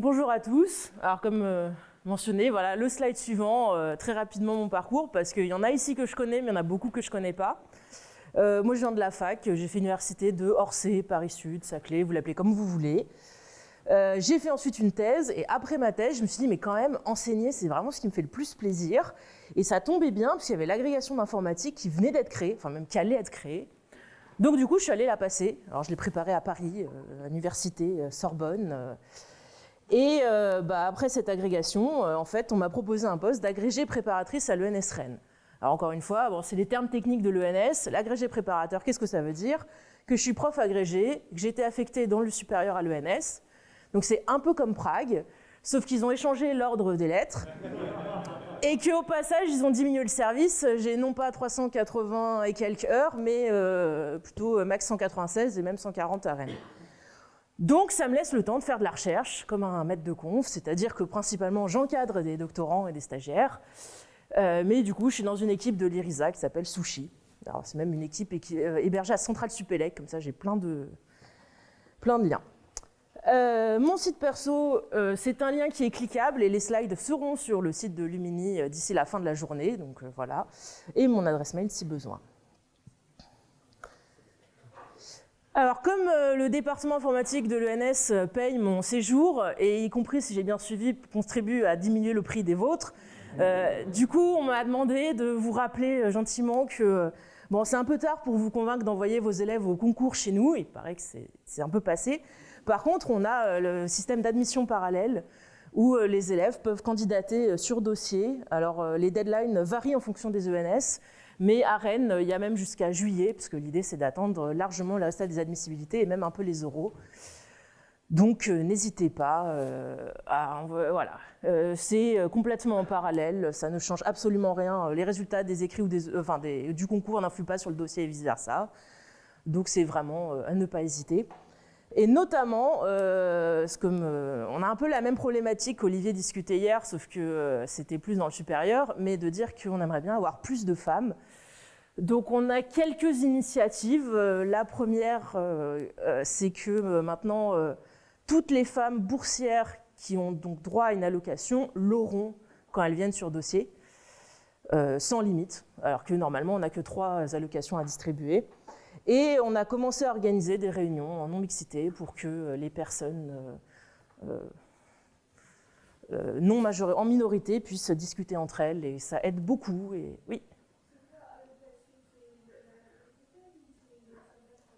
Bonjour à tous. Alors comme mentionné, voilà le slide suivant, très rapidement mon parcours, parce qu'il y en a ici que je connais, mais il y en a beaucoup que je ne connais pas. Moi je viens de la fac, j'ai fait l'université de Orsay, Paris Sud, Saclay, vous l'appelez comme vous voulez. J'ai fait ensuite une thèse, et après ma thèse, je me suis dit, mais quand même, enseigner, c'est vraiment ce qui me fait le plus plaisir. Et ça tombait bien, parce qu'il y avait l'agrégation d'informatique qui venait d'être créée, enfin même qui allait être créée. Donc du coup, je suis allée la passer. Alors je l'ai préparée à Paris, à l'université Sorbonne. Et après cette agrégation, en fait, on m'a proposé un poste d'agrégée préparatrice à l'ENS Rennes. Alors encore une fois, bon, c'est les termes techniques de l'ENS. L'agrégé préparateur, qu'est-ce que ça veut dire? Que je suis prof agrégé, que j'ai été affectée dans le supérieur à l'ENS. Donc c'est un peu comme Prague, sauf qu'ils ont échangé l'ordre des lettres. Et qu'au passage, ils ont diminué le service. J'ai non pas 380 et quelques heures, mais plutôt max 196 et même 140 à Rennes. Donc ça me laisse le temps de faire de la recherche, comme un maître de conf, c'est-à-dire que principalement j'encadre des doctorants et des stagiaires. Mais du coup, je suis dans une équipe de l'IRISA qui s'appelle Sushi. Alors c'est même une équipe hébergée à Centrale Supélec, comme ça j'ai plein de liens. Mon site perso, c'est un lien qui est cliquable et les slides seront sur le site de Lumini d'ici la fin de la journée, donc voilà. Et mon adresse mail si besoin. Alors, comme le département informatique de l'ENS paye mon séjour, et y compris, si j'ai bien suivi, contribue à diminuer le prix des vôtres, du coup, on m'a demandé de vous rappeler gentiment que bon, c'est un peu tard pour vous convaincre d'envoyer vos élèves au concours chez nous, il paraît que c'est un peu passé. Par contre, on a le système d'admission parallèle où les élèves peuvent candidater sur dossier. Alors, les deadlines varient en fonction des ENS, mais à Rennes, il y a même jusqu'à juillet, parce que l'idée, c'est d'attendre largement le résultat des admissibilités et même un peu les oraux. Donc, n'hésitez pas. Voilà. C'est complètement en parallèle, ça ne change absolument rien. Les résultats des écrits ou du concours n'influent pas sur le dossier et vice-versa. Donc, c'est vraiment à ne pas hésiter. Et notamment, on a un peu la même problématique qu'Olivier discutait hier, sauf que c'était plus dans le supérieur, mais de dire qu'on aimerait bien avoir plus de femmes. Donc on a quelques initiatives. La première, c'est que maintenant, toutes les femmes boursières qui ont donc droit à une allocation l'auront quand elles viennent sur dossier, sans limite, alors que normalement on n'a que 3 allocations à distribuer. Et on a commencé à organiser des réunions en non-mixité pour que les personnes non majorées, en minorité, puissent discuter entre elles. Et ça aide beaucoup. Et oui.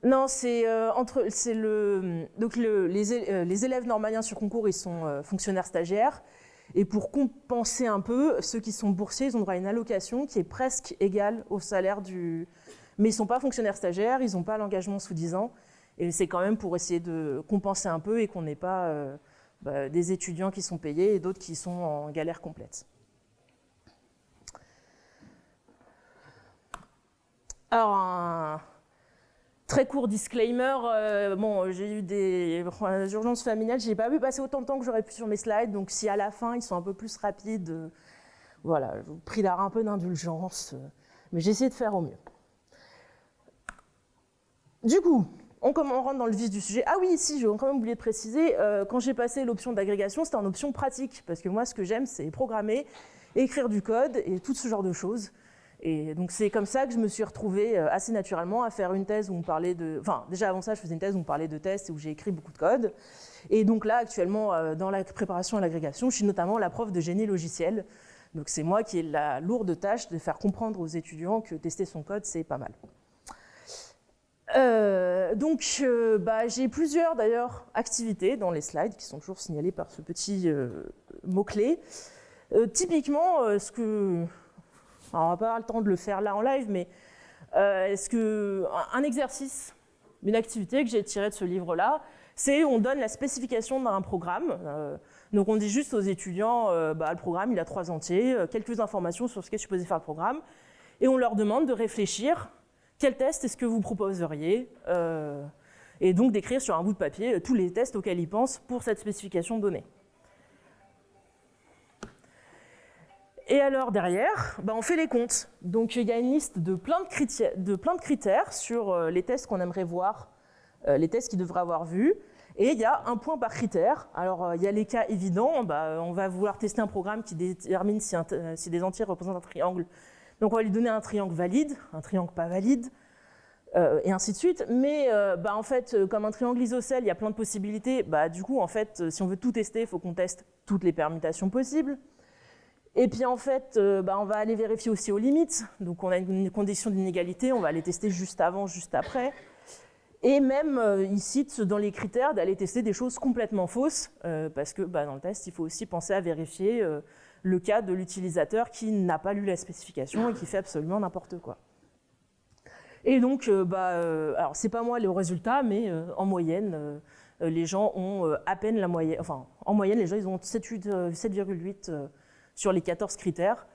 Non, les élèves normaliens sur concours, ils sont fonctionnaires stagiaires. Et pour compenser un peu, ceux qui sont boursiers, ils ont droit à une allocation qui est presque égale au salaire du... Mais ils ne sont pas fonctionnaires stagiaires, ils n'ont pas l'engagement sous 10 ans. Et c'est quand même pour essayer de compenser un peu et qu'on n'ait pas des étudiants qui sont payés et d'autres qui sont en galère complète. Alors, un très court disclaimer. J'ai eu des urgences familiales, je n'ai pas pu passer autant de temps que j'aurais pu sur mes slides. Donc, si à la fin, ils sont un peu plus rapides, voilà, je vous prie d'avoir un peu d'indulgence. Mais j'ai essayé de faire au mieux. Du coup, on rentre dans le vif du sujet. Ah oui, ici, j'ai quand même oublié de préciser, quand j'ai passé l'option d'agrégation, c'était en option pratique, parce que moi, ce que j'aime, c'est programmer, écrire du code et tout ce genre de choses. Et donc, c'est comme ça que je me suis retrouvée assez naturellement à faire une thèse où on parlait de... Enfin, déjà avant ça, je faisais une thèse où on parlait de tests et où j'ai écrit beaucoup de code. Et donc là, actuellement, dans la préparation à l'agrégation, je suis notamment la prof de génie logiciel. Donc, c'est moi qui ai la lourde tâche de faire comprendre aux étudiants que tester son code, c'est pas mal. J'ai plusieurs d'ailleurs activités dans les slides qui sont toujours signalées par ce petit mot-clé. Typiquement, on va pas avoir le temps de le faire là en live, mais un exercice, une activité que j'ai tirée de ce livre-là, c'est on donne la spécification d'un programme. Donc on dit juste aux étudiants, le programme il a 3 entiers, quelques informations sur ce qu'est supposé faire le programme, et on leur demande de réfléchir. Quel test est-ce que vous proposeriez et donc d'écrire sur un bout de papier tous les tests auxquels ils pensent pour cette spécification donnée. Et alors derrière, on fait les comptes. Donc il y a une liste de plein de critères sur les tests qu'on aimerait voir, les tests qu'ils devraient avoir vus. Et il y a un point par critère. Alors, il y a les cas évidents. On va vouloir tester un programme qui détermine si des entiers représentent un triangle. Donc, on va lui donner un triangle valide, un triangle pas valide, et ainsi de suite. Mais en fait, comme un triangle isocèle, il y a plein de possibilités. Du coup, en fait, si on veut tout tester, il faut qu'on teste toutes les permutations possibles. Et puis, en fait, on va aller vérifier aussi aux limites. Donc, on a une condition d'inégalité. On va aller tester juste avant, juste après. Et même, il cite dans les critères d'aller tester des choses complètement fausses, parce que dans le test, il faut aussi penser à vérifier le cas de l'utilisateur qui n'a pas lu la spécification et qui fait absolument n'importe quoi. Et donc, alors c'est pas moi le résultat, mais en moyenne, les gens ont à peine la moyenne. Enfin, en moyenne, les gens ils ont 7,8 sur les 14 critères.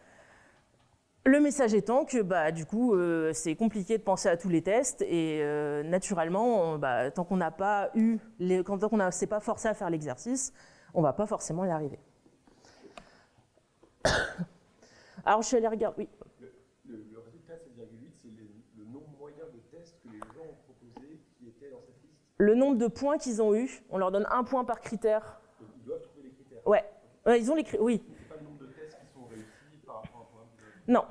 Le message étant que du coup, c'est compliqué de penser à tous les tests et naturellement, tant qu'on n'a pas tant qu'on ne s'est pas forcé à faire l'exercice, on ne va pas forcément y arriver. Alors, je suis allée regarder. Oui. Le résultat 7,8, c'est le nombre moyen de tests que les gens ont proposés qui étaient dans cette liste. Le nombre de points qu'ils ont eu, on leur donne un point par critère. Donc, ils doivent trouver les critères. Ouais, ils ont les critères. Oui. C'est pas le nombre de tests qui sont réussis par rapport à un point. Non.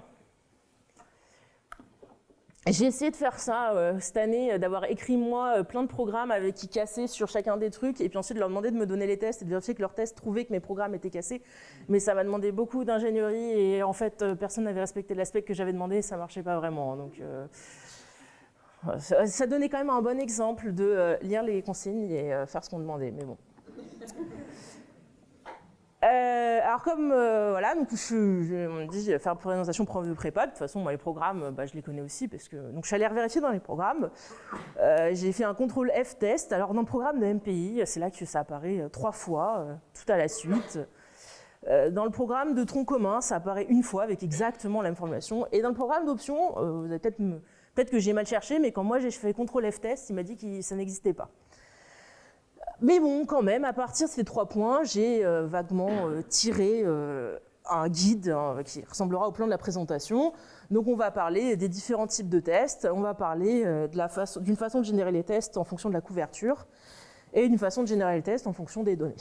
J'ai essayé de faire ça cette année, d'avoir écrit moi plein de programmes avec qui cassaient sur chacun des trucs et puis ensuite de leur demander de me donner les tests et de vérifier que leurs tests trouvaient que mes programmes étaient cassés. Mais ça m'a demandé beaucoup d'ingénierie et en fait personne n'avait respecté l'aspect que j'avais demandé et ça marchait pas vraiment. Donc ça donnait quand même un bon exemple de lire les consignes et faire ce qu'on demandait. Mais bon. Alors comme voilà, donc on me dit faire une présentation prof de prépa. De toute façon, moi les programmes, je les connais aussi parce que donc je suis allée vérifier dans les programmes. J'ai fait un contrôle F test. Alors dans le programme de MPI, c'est là que ça apparaît 3 fois, tout à la suite. Dans le programme de tronc commun, ça apparaît une fois avec exactement la même formulation. Et dans le programme d'option, vous allez peut-être que j'ai mal cherché, mais quand moi j'ai fait contrôle F test, il m'a dit que ça n'existait pas. Mais bon, quand même, à partir de ces 3 points, j'ai vaguement tiré un guide qui ressemblera au plan de la présentation. Donc on va parler des différents types de tests, on va parler d'une façon de générer les tests en fonction de la couverture et d'une façon de générer les tests en fonction des données.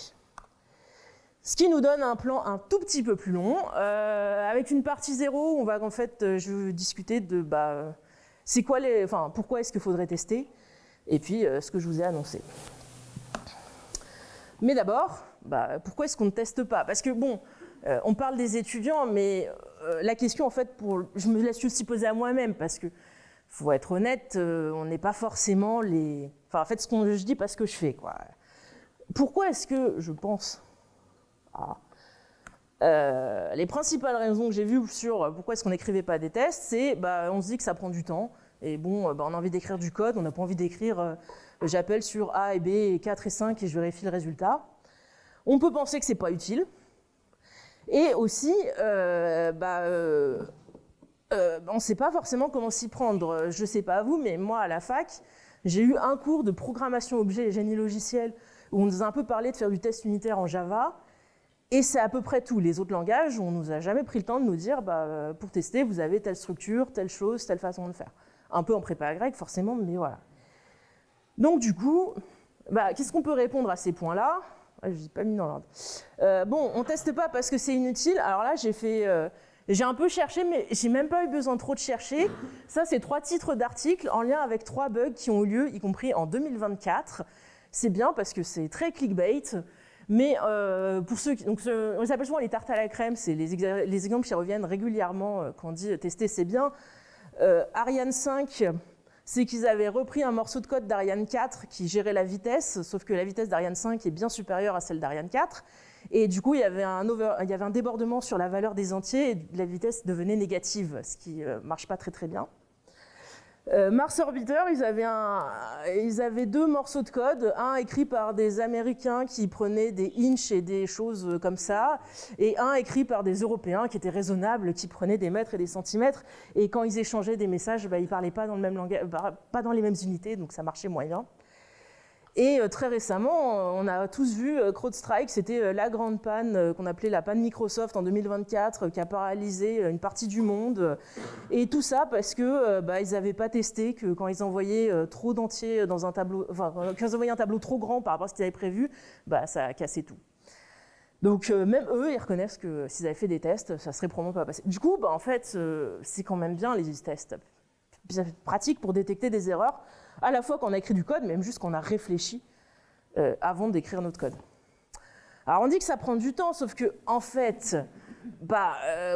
Ce qui nous donne un plan un tout petit peu plus long, avec une partie 0, on va en fait, je vais discuter de pourquoi est-ce qu'il faudrait tester, et puis ce que je vous ai annoncé. Mais d'abord, pourquoi est-ce qu'on ne teste pas? Parce que bon, on parle des étudiants, mais la question en fait, je me la suis aussi posée à moi-même, parce que faut être honnête, on n'est pas forcément les... Enfin, faites ce que je dis, pas ce que je fais, quoi. Pourquoi est-ce que je pense... les principales raisons que j'ai vues sur pourquoi est-ce qu'on n'écrivait pas des tests, c'est on se dit que ça prend du temps, et bon, on a envie d'écrire du code, on n'a pas envie d'écrire j'appelle sur A et B et 4 et 5 et je vérifie le résultat. On peut penser que c'est pas utile, et aussi on ne sait pas forcément comment s'y prendre. Je ne sais pas à vous, mais moi à la fac, j'ai eu un cours de programmation objet et génie logiciel où on nous a un peu parlé de faire du test unitaire en Java. Et c'est à peu près tout. Les autres langages, on ne nous a jamais pris le temps de nous dire pour tester, vous avez telle structure, telle chose, telle façon de faire. Un peu en prépa grec, forcément, mais voilà. Donc du coup, qu'est-ce qu'on peut répondre à ces points-là? Je n'ai pas mis dans l'ordre. On ne teste pas parce que c'est inutile. Alors là, j'ai un peu cherché, mais j'ai même pas eu besoin trop de chercher. Ça, c'est 3 titres d'articles en lien avec 3 bugs qui ont eu lieu, y compris en 2024. C'est bien parce que c'est très clickbait. Mais pour ceux qui... Donc, on les appelle souvent les tartes à la crème, c'est les exemples qui reviennent régulièrement quand on dit tester, c'est bien. Ariane 5, c'est qu'ils avaient repris un morceau de code d'Ariane 4 qui gérait la vitesse, sauf que la vitesse d'Ariane 5 est bien supérieure à celle d'Ariane 4. Et du coup, il y avait un débordement sur la valeur des entiers et la vitesse devenait négative, ce qui ne marche pas très très bien. Mars Orbiter, ils avaient 2 morceaux de code, un écrit par des Américains qui prenaient des inches et des choses comme ça, et un écrit par des Européens qui étaient raisonnables, qui prenaient des mètres et des centimètres, et quand ils échangeaient des messages, ils ne parlaient pas dans le même langage, pas dans les mêmes unités, donc ça marchait moyen. Et très récemment, on a tous vu CrowdStrike, c'était la grande panne qu'on appelait la panne Microsoft en 2024, qui a paralysé une partie du monde. Et tout ça parce que ils n'avaient pas testé que quand ils envoyaient trop d'entiers dans un tableau, enfin quand ils envoyaient un tableau trop grand par rapport à ce qu'ils avaient prévu, ça a cassé tout. Donc même eux, ils reconnaissent que s'ils avaient fait des tests, ça serait probablement pas passé. Du coup, en fait, c'est quand même bien les tests pratiques pour détecter des erreurs, à la fois quand on a écrit du code, même juste quand on a réfléchi avant d'écrire notre code. Alors on dit que ça prend du temps, sauf que en fait,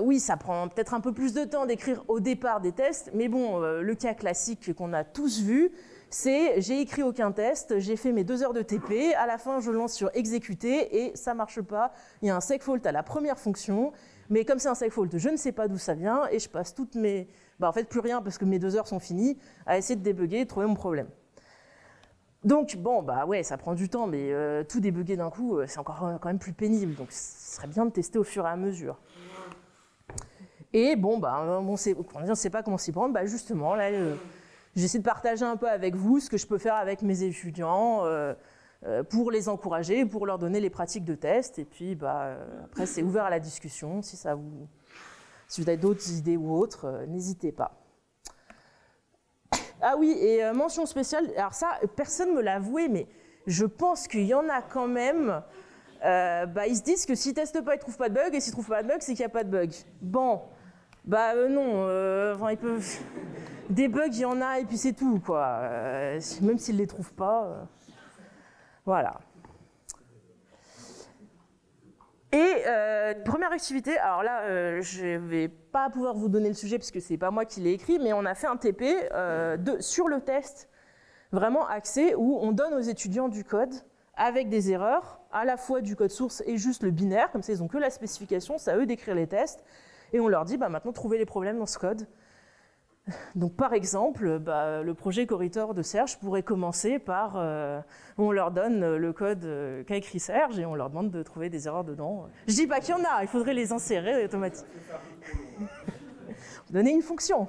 oui, ça prend peut-être un peu plus de temps d'écrire au départ des tests, mais bon, le cas classique qu'on a tous vu, c'est j'ai écrit aucun test, j'ai fait mes 2 heures de TP, à la fin je lance sur exécuter et ça marche pas. Il y a un segfault à la première fonction, mais comme c'est un segfault, je ne sais pas d'où ça vient et je passe toutes mes... en fait plus rien parce que mes 2 heures sont finies à essayer de débugger et de trouver mon problème. Donc ouais, ça prend du temps, mais tout débugger d'un coup, c'est encore quand même plus pénible. Donc ce serait bien de tester au fur et à mesure. Et on ne sait pas comment s'y prendre. Justement, là, j'essaie de partager un peu avec vous ce que je peux faire avec mes étudiants pour les encourager, pour leur donner les pratiques de test. Et puis après, c'est ouvert à la discussion. Si vous avez d'autres idées ou autres, n'hésitez pas. Ah oui, et mention spéciale, alors ça, personne ne me l'a avoué, mais je pense qu'il y en a quand même. Ils se disent que s'ils ne testent pas, ils ne trouvent pas de bug, et s'ils ne trouvent pas de bug, c'est qu'il n'y a pas de bug. Bon, non, ils peuvent... Des bugs, il y en a, et puis c'est tout, quoi. Même s'ils ne les trouvent pas. Voilà. Et première activité, alors là, je ne vais pas pouvoir vous donner le sujet parce que ce n'est pas moi qui l'ai écrit, mais on a fait un TP sur le test vraiment axé où on donne aux étudiants du code avec des erreurs, à la fois du code source et juste le binaire, comme ça ils n'ont que la spécification, c'est à eux d'écrire les tests, et on leur dit maintenant trouvez les problèmes dans ce code. Donc par exemple, le projet Corridor de Serge pourrait commencer par, on leur donne le code qu'a écrit Serge et on leur demande de trouver des erreurs dedans. Je dis pas qu'il y en a, il faudrait les insérer automatiquement. Donner une fonction.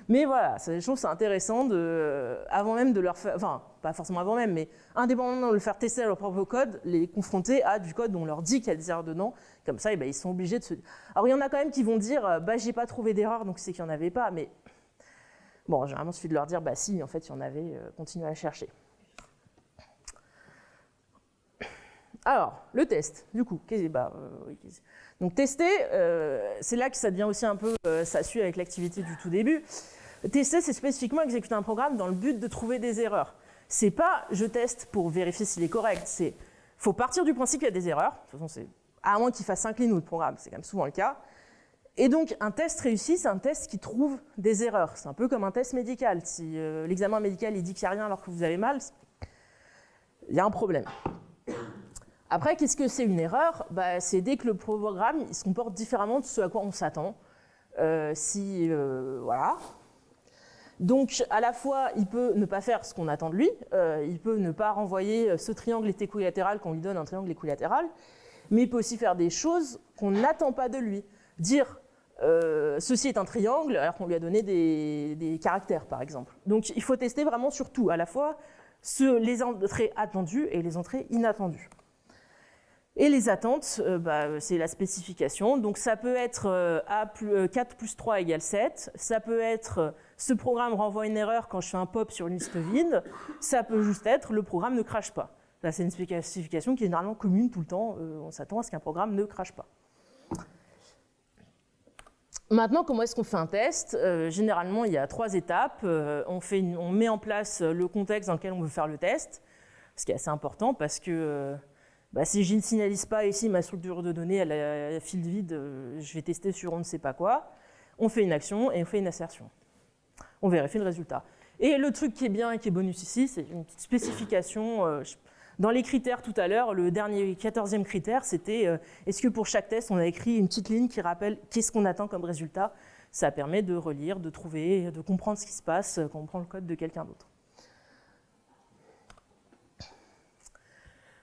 Mais voilà, je trouve que c'est intéressant avant même de leur faire, enfin pas forcément avant même, mais indépendamment de le faire tester à leur propre code, les confronter à du code dont on leur dit qu'il y a des erreurs dedans. Comme ça, ils sont obligés de se... Alors il y en a quand même qui vont dire j'ai pas trouvé d'erreur, donc c'est qu'il n'y en avait pas, mais bon, généralement il suffit de leur dire si, en fait il y en avait, continuez à chercher. Alors, le test, du coup, donc tester, c'est là que ça devient aussi un peu, ça suit avec l'activité du tout début. Tester, c'est spécifiquement exécuter un programme dans le but de trouver des erreurs. C'est pas je teste pour vérifier s'il est correct, c'est faut partir du principe qu'il y a des erreurs. De toute façon, c'est à moins qu'il fasse 5 lignes ou de programme, c'est quand même souvent le cas. Et donc, un test réussi, c'est un test qui trouve des erreurs. C'est un peu comme un test médical. Si l'examen médical il dit qu'il n'y a rien alors que vous avez mal, il y a un problème. Après, qu'est-ce que c'est une erreur ? C'est dès que le programme il se comporte différemment de ce à quoi on s'attend. Voilà. Donc, à la fois, il peut ne pas faire ce qu'on attend de lui, il peut ne pas renvoyer ce triangle est équilatéral quand on lui donne un triangle équilatéral, mais il peut aussi faire des choses qu'on n'attend pas de lui. Dire ceci est un triangle alors qu'on lui a donné des caractères, par exemple. Donc, il faut tester vraiment sur tout, à la fois les entrées attendues et les entrées inattendues. Et les attentes, c'est la spécification. Donc ça peut être 4 plus 3 égale 7. Ça peut être ce programme renvoie une erreur quand je fais un pop sur une liste vide. Ça peut juste être le programme ne crache pas. Là, c'est une spécification qui est généralement commune tout le temps. On s'attend à ce qu'un programme ne crache pas. Maintenant, comment est-ce qu'on fait un test ? Généralement, il y a 3 étapes. On met en place le contexte dans lequel on veut faire le test, ce qui est assez important parce que si je ne signalise pas ici ma structure de données à la file vide, je vais tester sur on ne sait pas quoi. On fait une action et on fait une assertion. On vérifie le résultat. Et le truc qui est bien et qui est bonus ici, c'est une petite spécification. Dans les critères tout à l'heure, le dernier 14e critère, c'était est-ce que pour chaque test, on a écrit une petite ligne qui rappelle qu'est-ce qu'on attend comme résultat. Ça permet de relire, de trouver, de comprendre ce qui se passe quand on prend le code de quelqu'un d'autre.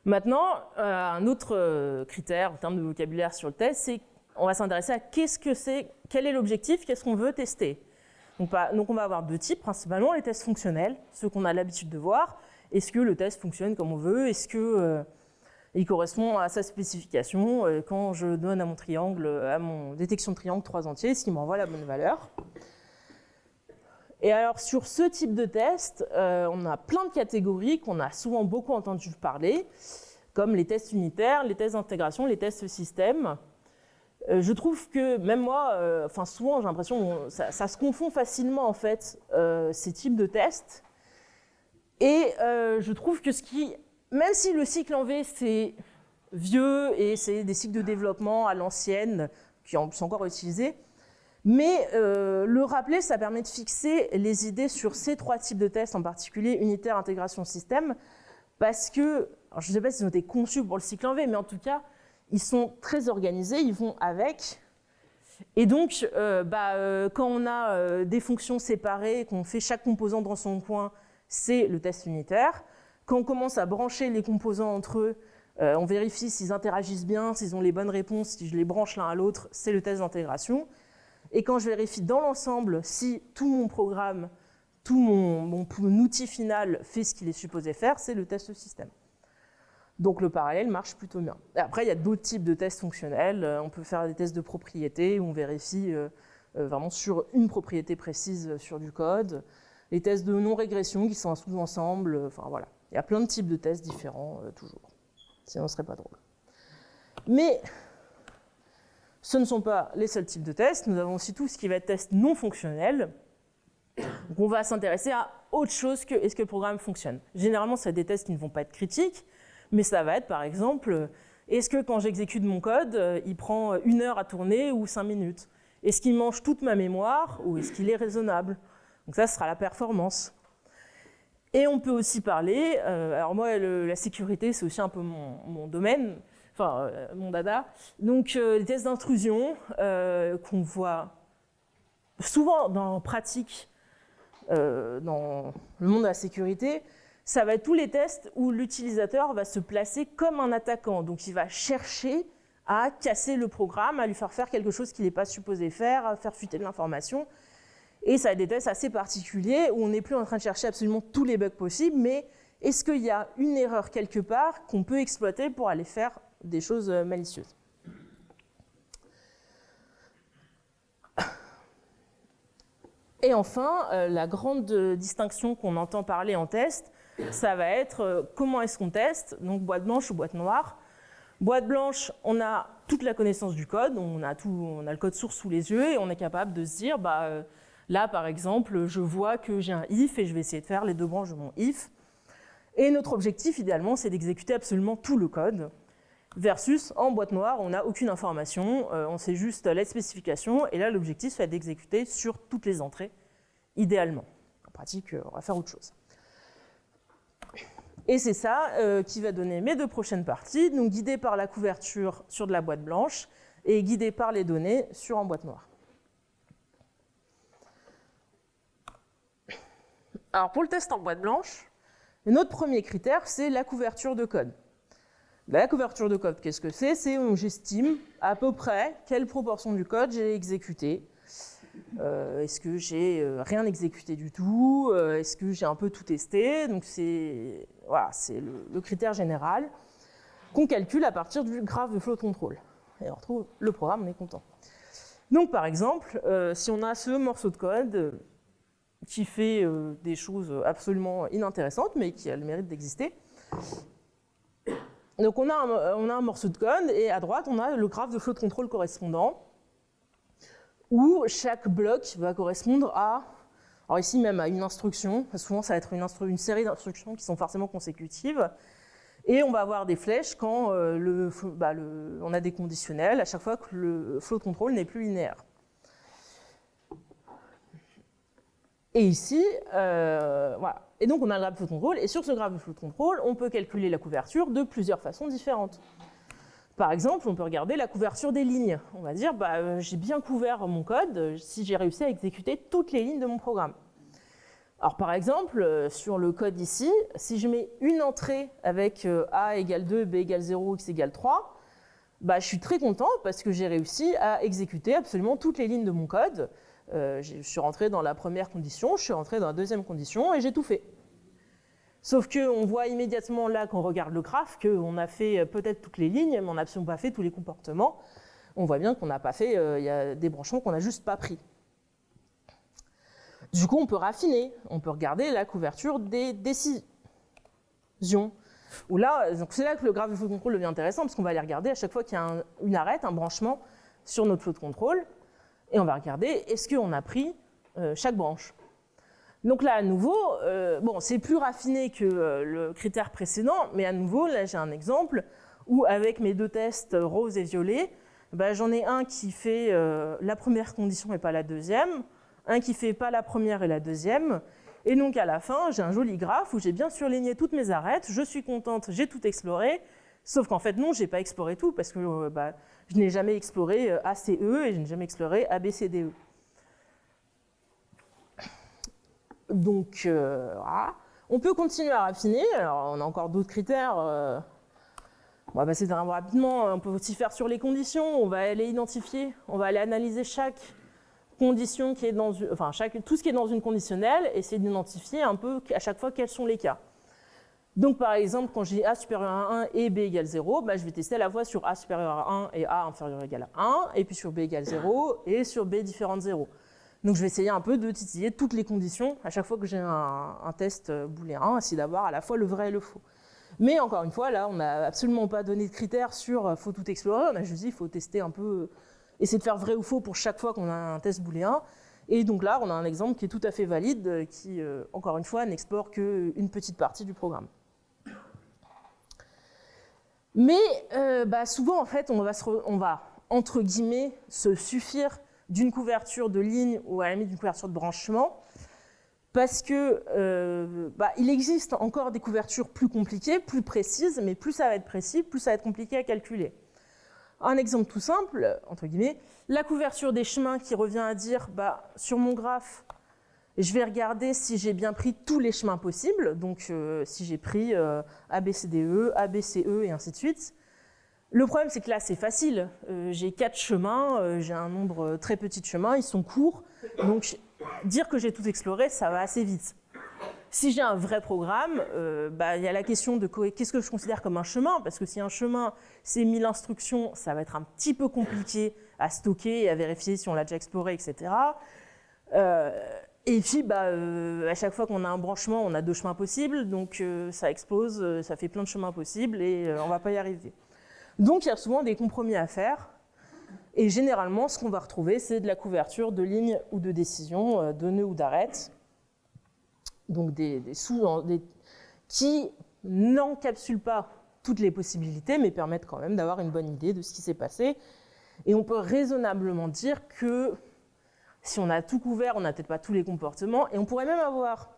Maintenant, un autre critère en termes de vocabulaire sur le test, c'est qu'on va s'intéresser à qu'est-ce que c'est, quel est l'objectif, qu'est-ce qu'on veut tester. Donc on va avoir 2 types, principalement les tests fonctionnels, ceux qu'on a l'habitude de voir, est-ce que le test fonctionne comme on veut, est-ce que il correspond à sa spécification, quand je donne à mon triangle, à mon détection de triangle 3 entiers, est-ce qu'il m'envoie la bonne valeur. Et alors sur ce type de test, on a plein de catégories qu'on a souvent beaucoup entendu parler, comme les tests unitaires, les tests d'intégration, les tests système. Je trouve que même moi, souvent j'ai l'impression que ça se confond facilement en fait, ces types de tests. Et je trouve que même si le cycle en V c'est vieux et c'est des cycles de développement à l'ancienne qui sont encore utilisés, mais le rappeler, ça permet de fixer les idées sur ces 3 types de tests, en particulier unitaire, intégration, système, parce que, alors je ne sais pas s'ils ont été conçus pour le cycle en V, mais en tout cas, ils sont très organisés, ils vont avec. Et donc, quand on a des fonctions séparées, qu'on fait chaque composant dans son coin, c'est le test unitaire. Quand on commence à brancher les composants entre eux, on vérifie s'ils interagissent bien, s'ils ont les bonnes réponses, si je les branche l'un à l'autre, c'est le test d'intégration. Et quand je vérifie dans l'ensemble si tout mon programme, tout mon outil final fait ce qu'il est supposé faire, c'est le test système. Donc le parallèle marche plutôt bien. Et après, il y a d'autres types de tests fonctionnels. On peut faire des tests de propriété où on vérifie vraiment sur une propriété précise sur du code. Les tests de non-régression qui sont un sous-ensemble. Enfin voilà, il y a plein de types de tests différents toujours. Sinon, ce serait pas drôle. Mais ce ne sont pas les seuls types de tests. Nous avons aussi tout ce qui va être test non fonctionnel. Donc on va s'intéresser à autre chose que est-ce que le programme fonctionne. Généralement, c'est des tests qui ne vont pas être critiques, mais ça va être par exemple, est-ce que quand j'exécute mon code, il prend 1 heure à tourner ou 5 minutes? Est-ce qu'il mange toute ma mémoire ou est-ce qu'il est raisonnable? Donc ça, ce sera la performance. Et on peut aussi parler, alors moi, la sécurité, c'est aussi un peu mon domaine, enfin mon dada. Donc les tests d'intrusion qu'on voit souvent dans pratique dans le monde de la sécurité, ça va être tous les tests où l'utilisateur va se placer comme un attaquant. Donc il va chercher à casser le programme, à lui faire quelque chose qu'il n'est pas supposé faire, à faire fuiter de l'information. Et ça va être des tests assez particuliers où on n'est plus en train de chercher absolument tous les bugs possibles, mais est-ce qu'il y a une erreur quelque part qu'on peut exploiter pour aller faire des choses malicieuses? Et enfin, la grande distinction qu'on entend parler en test, ça va être comment est-ce qu'on teste, donc boîte blanche ou boîte noire. Boîte blanche, on a toute la connaissance du code, on a le code source sous les yeux et on est capable de se dire, là par exemple, je vois que j'ai un if et je vais essayer de faire les 2 branches de mon if. Et notre objectif, idéalement, c'est d'exécuter absolument tout le code. Versus, en boîte noire, on n'a aucune information, on sait juste la spécification, et là, l'objectif, c'est d'exécuter sur toutes les entrées, idéalement. En pratique, on va faire autre chose. Et c'est ça qui va donner mes 2 prochaines parties, donc guidé par la couverture sur de la boîte blanche, et guidé par les données sur en boîte noire. Alors, pour le test en boîte blanche, notre premier critère, c'est la couverture de code. La couverture de code, qu'est-ce que c'est? C'est où j'estime à peu près quelle proportion du code j'ai exécuté. Est-ce que j'ai rien exécuté du tout? Est-ce que j'ai un peu tout testé? Donc c'est le critère général qu'on calcule à partir du graphe de flow control. Et on retrouve le programme, on est content. Donc par exemple, si on a ce morceau de code qui fait des choses absolument inintéressantes, mais qui a le mérite d'exister, donc on a un morceau de code et à droite on a le graphe de flow control correspondant où chaque bloc va correspondre à, alors ici même à une instruction, souvent ça va être une série d'instructions qui sont forcément consécutives, et on va avoir des flèches quand on a des conditionnels à chaque fois que le flow control n'est plus linéaire. Et ici, voilà. Et donc on a le graphe de flow control, et sur ce graphe de flow control, on peut calculer la couverture de plusieurs façons différentes. Par exemple, on peut regarder la couverture des lignes. On va dire, j'ai bien couvert mon code si j'ai réussi à exécuter toutes les lignes de mon programme. Alors par exemple, sur le code ici, si je mets une entrée avec A égale 2, B égale 0, X égale 3, je suis très content parce que j'ai réussi à exécuter absolument toutes les lignes de mon code. Je suis rentré dans la première condition, je suis rentré dans la deuxième condition et j'ai tout fait. Sauf qu'on voit immédiatement là, quand on regarde le graphe, qu'on a fait peut-être toutes les lignes, mais on n'a absolument pas fait tous les comportements. On voit bien qu'on n'a pas fait, il y a des branchements qu'on n'a juste pas pris. Du coup, on peut raffiner, on peut regarder la couverture des décisions. Où là, c'est là que le graphe de flow de contrôle devient intéressant, parce qu'on va aller regarder à chaque fois qu'il y a une arête, un branchement sur notre flow de contrôle, et on va regarder est-ce qu'on a pris chaque branche. Donc là, à nouveau, bon, c'est plus raffiné que le critère précédent, mais à nouveau, là, j'ai un exemple où, avec mes deux tests rose et violet, j'en ai un qui fait la première condition et pas la deuxième, un qui fait pas la première et la deuxième, et donc à la fin, j'ai un joli graphe où j'ai bien surligné toutes mes arêtes, je suis contente, j'ai tout exploré, sauf qu'en fait, non, j'ai pas exploré tout, parce que je n'ai jamais exploré ACE et je n'ai jamais exploré ABCDE. Donc, voilà. On peut continuer à raffiner. Alors, on a encore d'autres critères. On va passer rapidement. On peut aussi faire sur les conditions. On va aller identifier, on va aller analyser chaque condition qui est dans une, enfin, tout ce qui est dans une conditionnelle, et essayer d'identifier un peu à chaque fois quels sont les cas. Donc, par exemple, quand j'ai A supérieur à 1 et B égale 0, je vais tester à la fois sur A supérieur à 1 et A inférieur ou égal à 1, et puis sur B égale 0 et sur B différent de 0. Donc je vais essayer un peu de titiller toutes les conditions à chaque fois que j'ai un test booléen, essayer d'avoir à la fois le vrai et le faux. Mais encore une fois, là, on n'a absolument pas donné de critères sur faut tout explorer, on a juste dit qu'il faut tester un peu, essayer de faire vrai ou faux pour chaque fois qu'on a un test booléen. Et donc là, on a un exemple qui est tout à fait valide, qui, encore une fois, n'explore qu'une petite partie du programme. Mais souvent, en fait, on va, entre guillemets, se suffire d'une couverture de ligne ou à la limite d'une couverture de branchement, parce que il existe encore des couvertures plus compliquées, plus précises, mais plus ça va être précis, plus ça va être compliqué à calculer. Un exemple tout simple, entre guillemets, la couverture des chemins qui revient à dire, sur mon graphe, je vais regarder si j'ai bien pris tous les chemins possibles, donc si j'ai pris ABCDE, ABCE et ainsi de suite. Le problème, c'est que là, c'est facile. J'ai 4 chemins, j'ai un nombre très petit de chemins, ils sont courts. Donc, dire que j'ai tout exploré, ça va assez vite. Si j'ai un vrai programme, il y a la question de qu'est-ce que je considère comme un chemin, parce que si un chemin, c'est 1000 instructions, ça va être un petit peu compliqué à stocker et à vérifier si on l'a déjà exploré, etc. Et puis, à chaque fois qu'on a un branchement, on a 2 chemins possibles, donc ça explose, ça fait plein de chemins possibles et on ne va pas y arriver. Donc, il y a souvent des compromis à faire. Et généralement, ce qu'on va retrouver, c'est de la couverture de lignes ou de décisions, de nœuds ou d'arêtes. Donc, qui n'encapsulent pas toutes les possibilités, mais permettent quand même d'avoir une bonne idée de ce qui s'est passé. Et on peut raisonnablement dire que si on a tout couvert, on n'a peut-être pas tous les comportements. Et on pourrait même avoir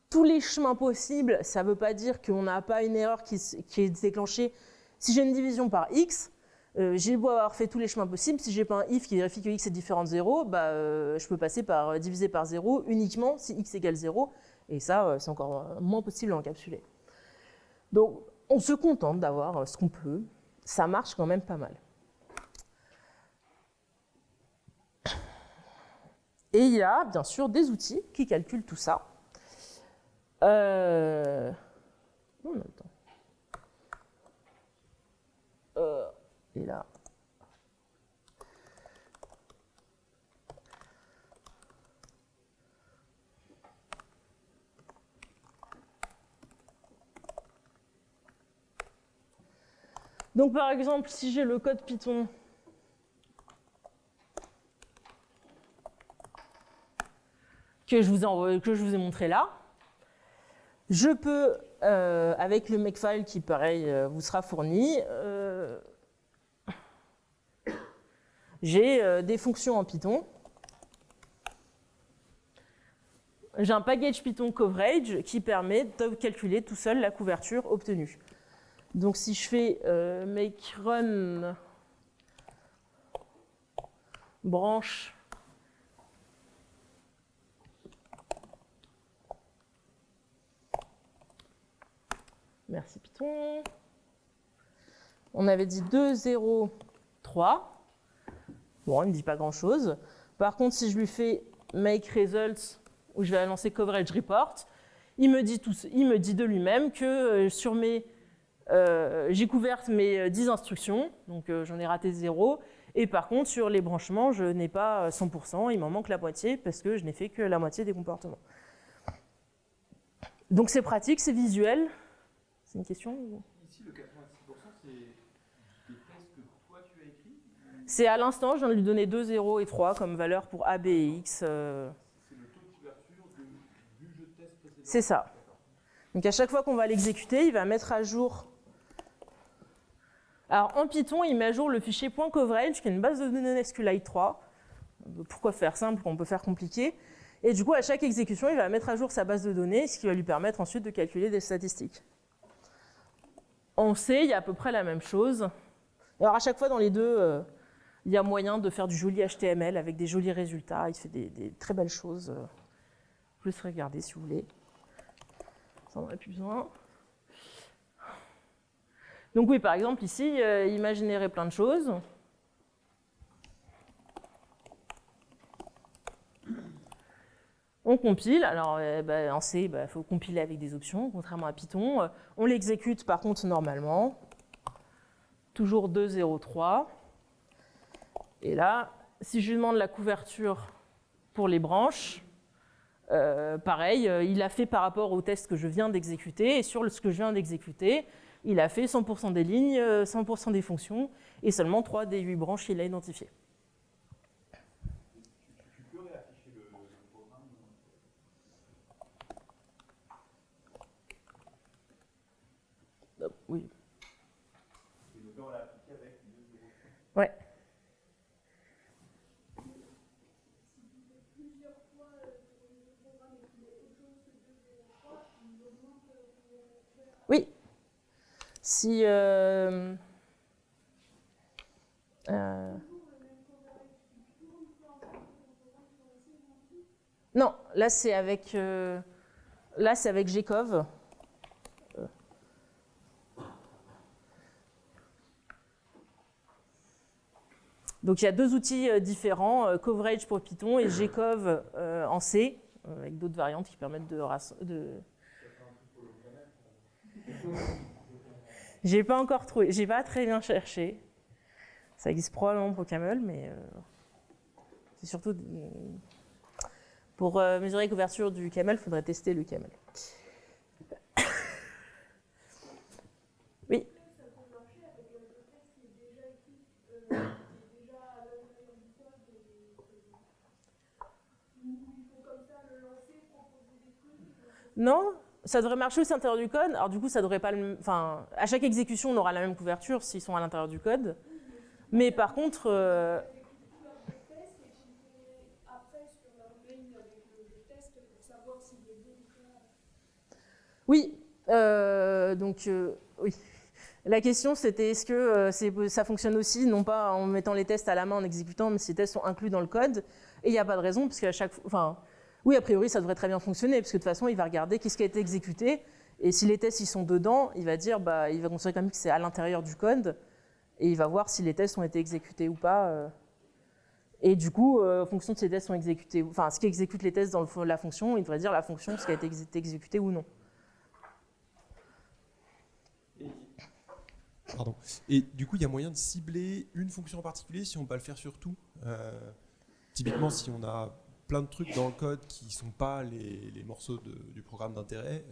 tous les chemins possibles. Ça ne veut pas dire qu'on n'a pas une erreur qui est déclenchée. Si j'ai une division par x, j'ai beau avoir fait tous les chemins possibles, si je n'ai pas un if qui vérifie que x est différent de 0, je peux passer par diviser par 0 uniquement si x égale 0, et ça, c'est encore moins possible à encapsuler. Donc, on se contente d'avoir ce qu'on peut, ça marche quand même pas mal. Et il y a bien sûr des outils qui calculent tout ça. On a le temps. Et là. Donc par exemple, si j'ai le code Python que je vous ai montré là, je peux, avec le makefile qui, pareil, vous sera fourni, j'ai des fonctions en Python. J'ai un package Python coverage qui permet de calculer tout seul la couverture obtenue. Donc si je fais make run branche merci Python. On avait dit 2, 0, 3. Bon, il ne me dit pas grand-chose. Par contre, si je lui fais make results, où je vais lancer coverage report, il me dit de lui-même que j'ai couvert mes 10 instructions, donc j'en ai raté 0. Et par contre, sur les branchements, je n'ai pas 100%, il m'en manque la moitié parce que je n'ai fait que la moitié des comportements. Donc c'est pratique, c'est visuel. C'est une question ou... Ici, le 86%, c'est des tests que toi tu as écrits? C'est à l'instant, je viens de lui donner 2, 0 et 3 comme valeur pour A, B et X. C'est le taux de couverture du jeu de test précédent? C'est ça. Donc à chaque fois qu'on va l'exécuter, il va mettre à jour... Alors en Python, il met à jour le fichier .coverage, qui est une base de données SQLite 3. Pourquoi faire simple quand on peut faire compliqué? Et du coup, à chaque exécution, il va mettre à jour sa base de données, ce qui va lui permettre ensuite de calculer des statistiques. En C, il y a à peu près la même chose. Alors à chaque fois, dans les deux, il y a moyen de faire du joli HTML avec des jolis résultats. Il fait des très belles choses. Je vous laisse regarder si vous voulez. Ça n'en a plus besoin. Donc oui, par exemple, ici, il m'a généré plein de choses. On compile. Alors, en C, il faut compiler avec des options, contrairement à Python. On l'exécute, par contre, normalement. Toujours 2, 0, 3. Et là, si je lui demande la couverture pour les branches, pareil, il a fait par rapport au test que je viens d'exécuter. Et sur ce que je viens d'exécuter, il a fait 100% des lignes, 100% des fonctions, et seulement 3 des 8 branches qu'il a identifiées. Tu peux réafficher le programme? Oui. Et donc là, on l'a appliqué avec 2, 0. Ouais. Oui. Si non, là c'est avec Gcov. Donc il y a deux outils différents, Coverage pour Python et Gcov en C, avec d'autres variantes qui permettent de... J'ai pas encore trouvé, j'ai pas très bien cherché. Ça existe probablement pour Camel, mais c'est surtout pour mesurer la couverture du Camel, il faudrait tester le Camel. Oui. Non, ça devrait marcher aussi à l'intérieur du code. Alors du coup, ça devrait pas le... Enfin, à chaque exécution, on aura la même couverture s'ils sont à l'intérieur du code. Mais par contre... Oui, oui. La question, c'était est-ce que ça fonctionne aussi, non pas en mettant les tests à la main, en exécutant, mais si les tests sont inclus dans le code. Et il n'y a pas de raison, parce qu'à chaque fois... Enfin, oui, a priori, ça devrait très bien fonctionner, parce que de toute façon, il va regarder qu'est-ce qui a été exécuté. Et si les tests ils sont dedans, il va dire, il va considérer quand même que c'est à l'intérieur du code. Et il va voir si les tests ont été exécutés ou pas. Et du coup, en fonction de si les tests sont exécutés, enfin, ce qui exécute les tests dans la fonction, il devrait dire la fonction, ce qui a été exécuté ou non. Pardon. Et du coup, il y a moyen de cibler une fonction en particulier si on ne peut pas le faire sur tout. Typiquement, si on a plein de trucs dans le code qui ne sont pas les morceaux du programme d'intérêt,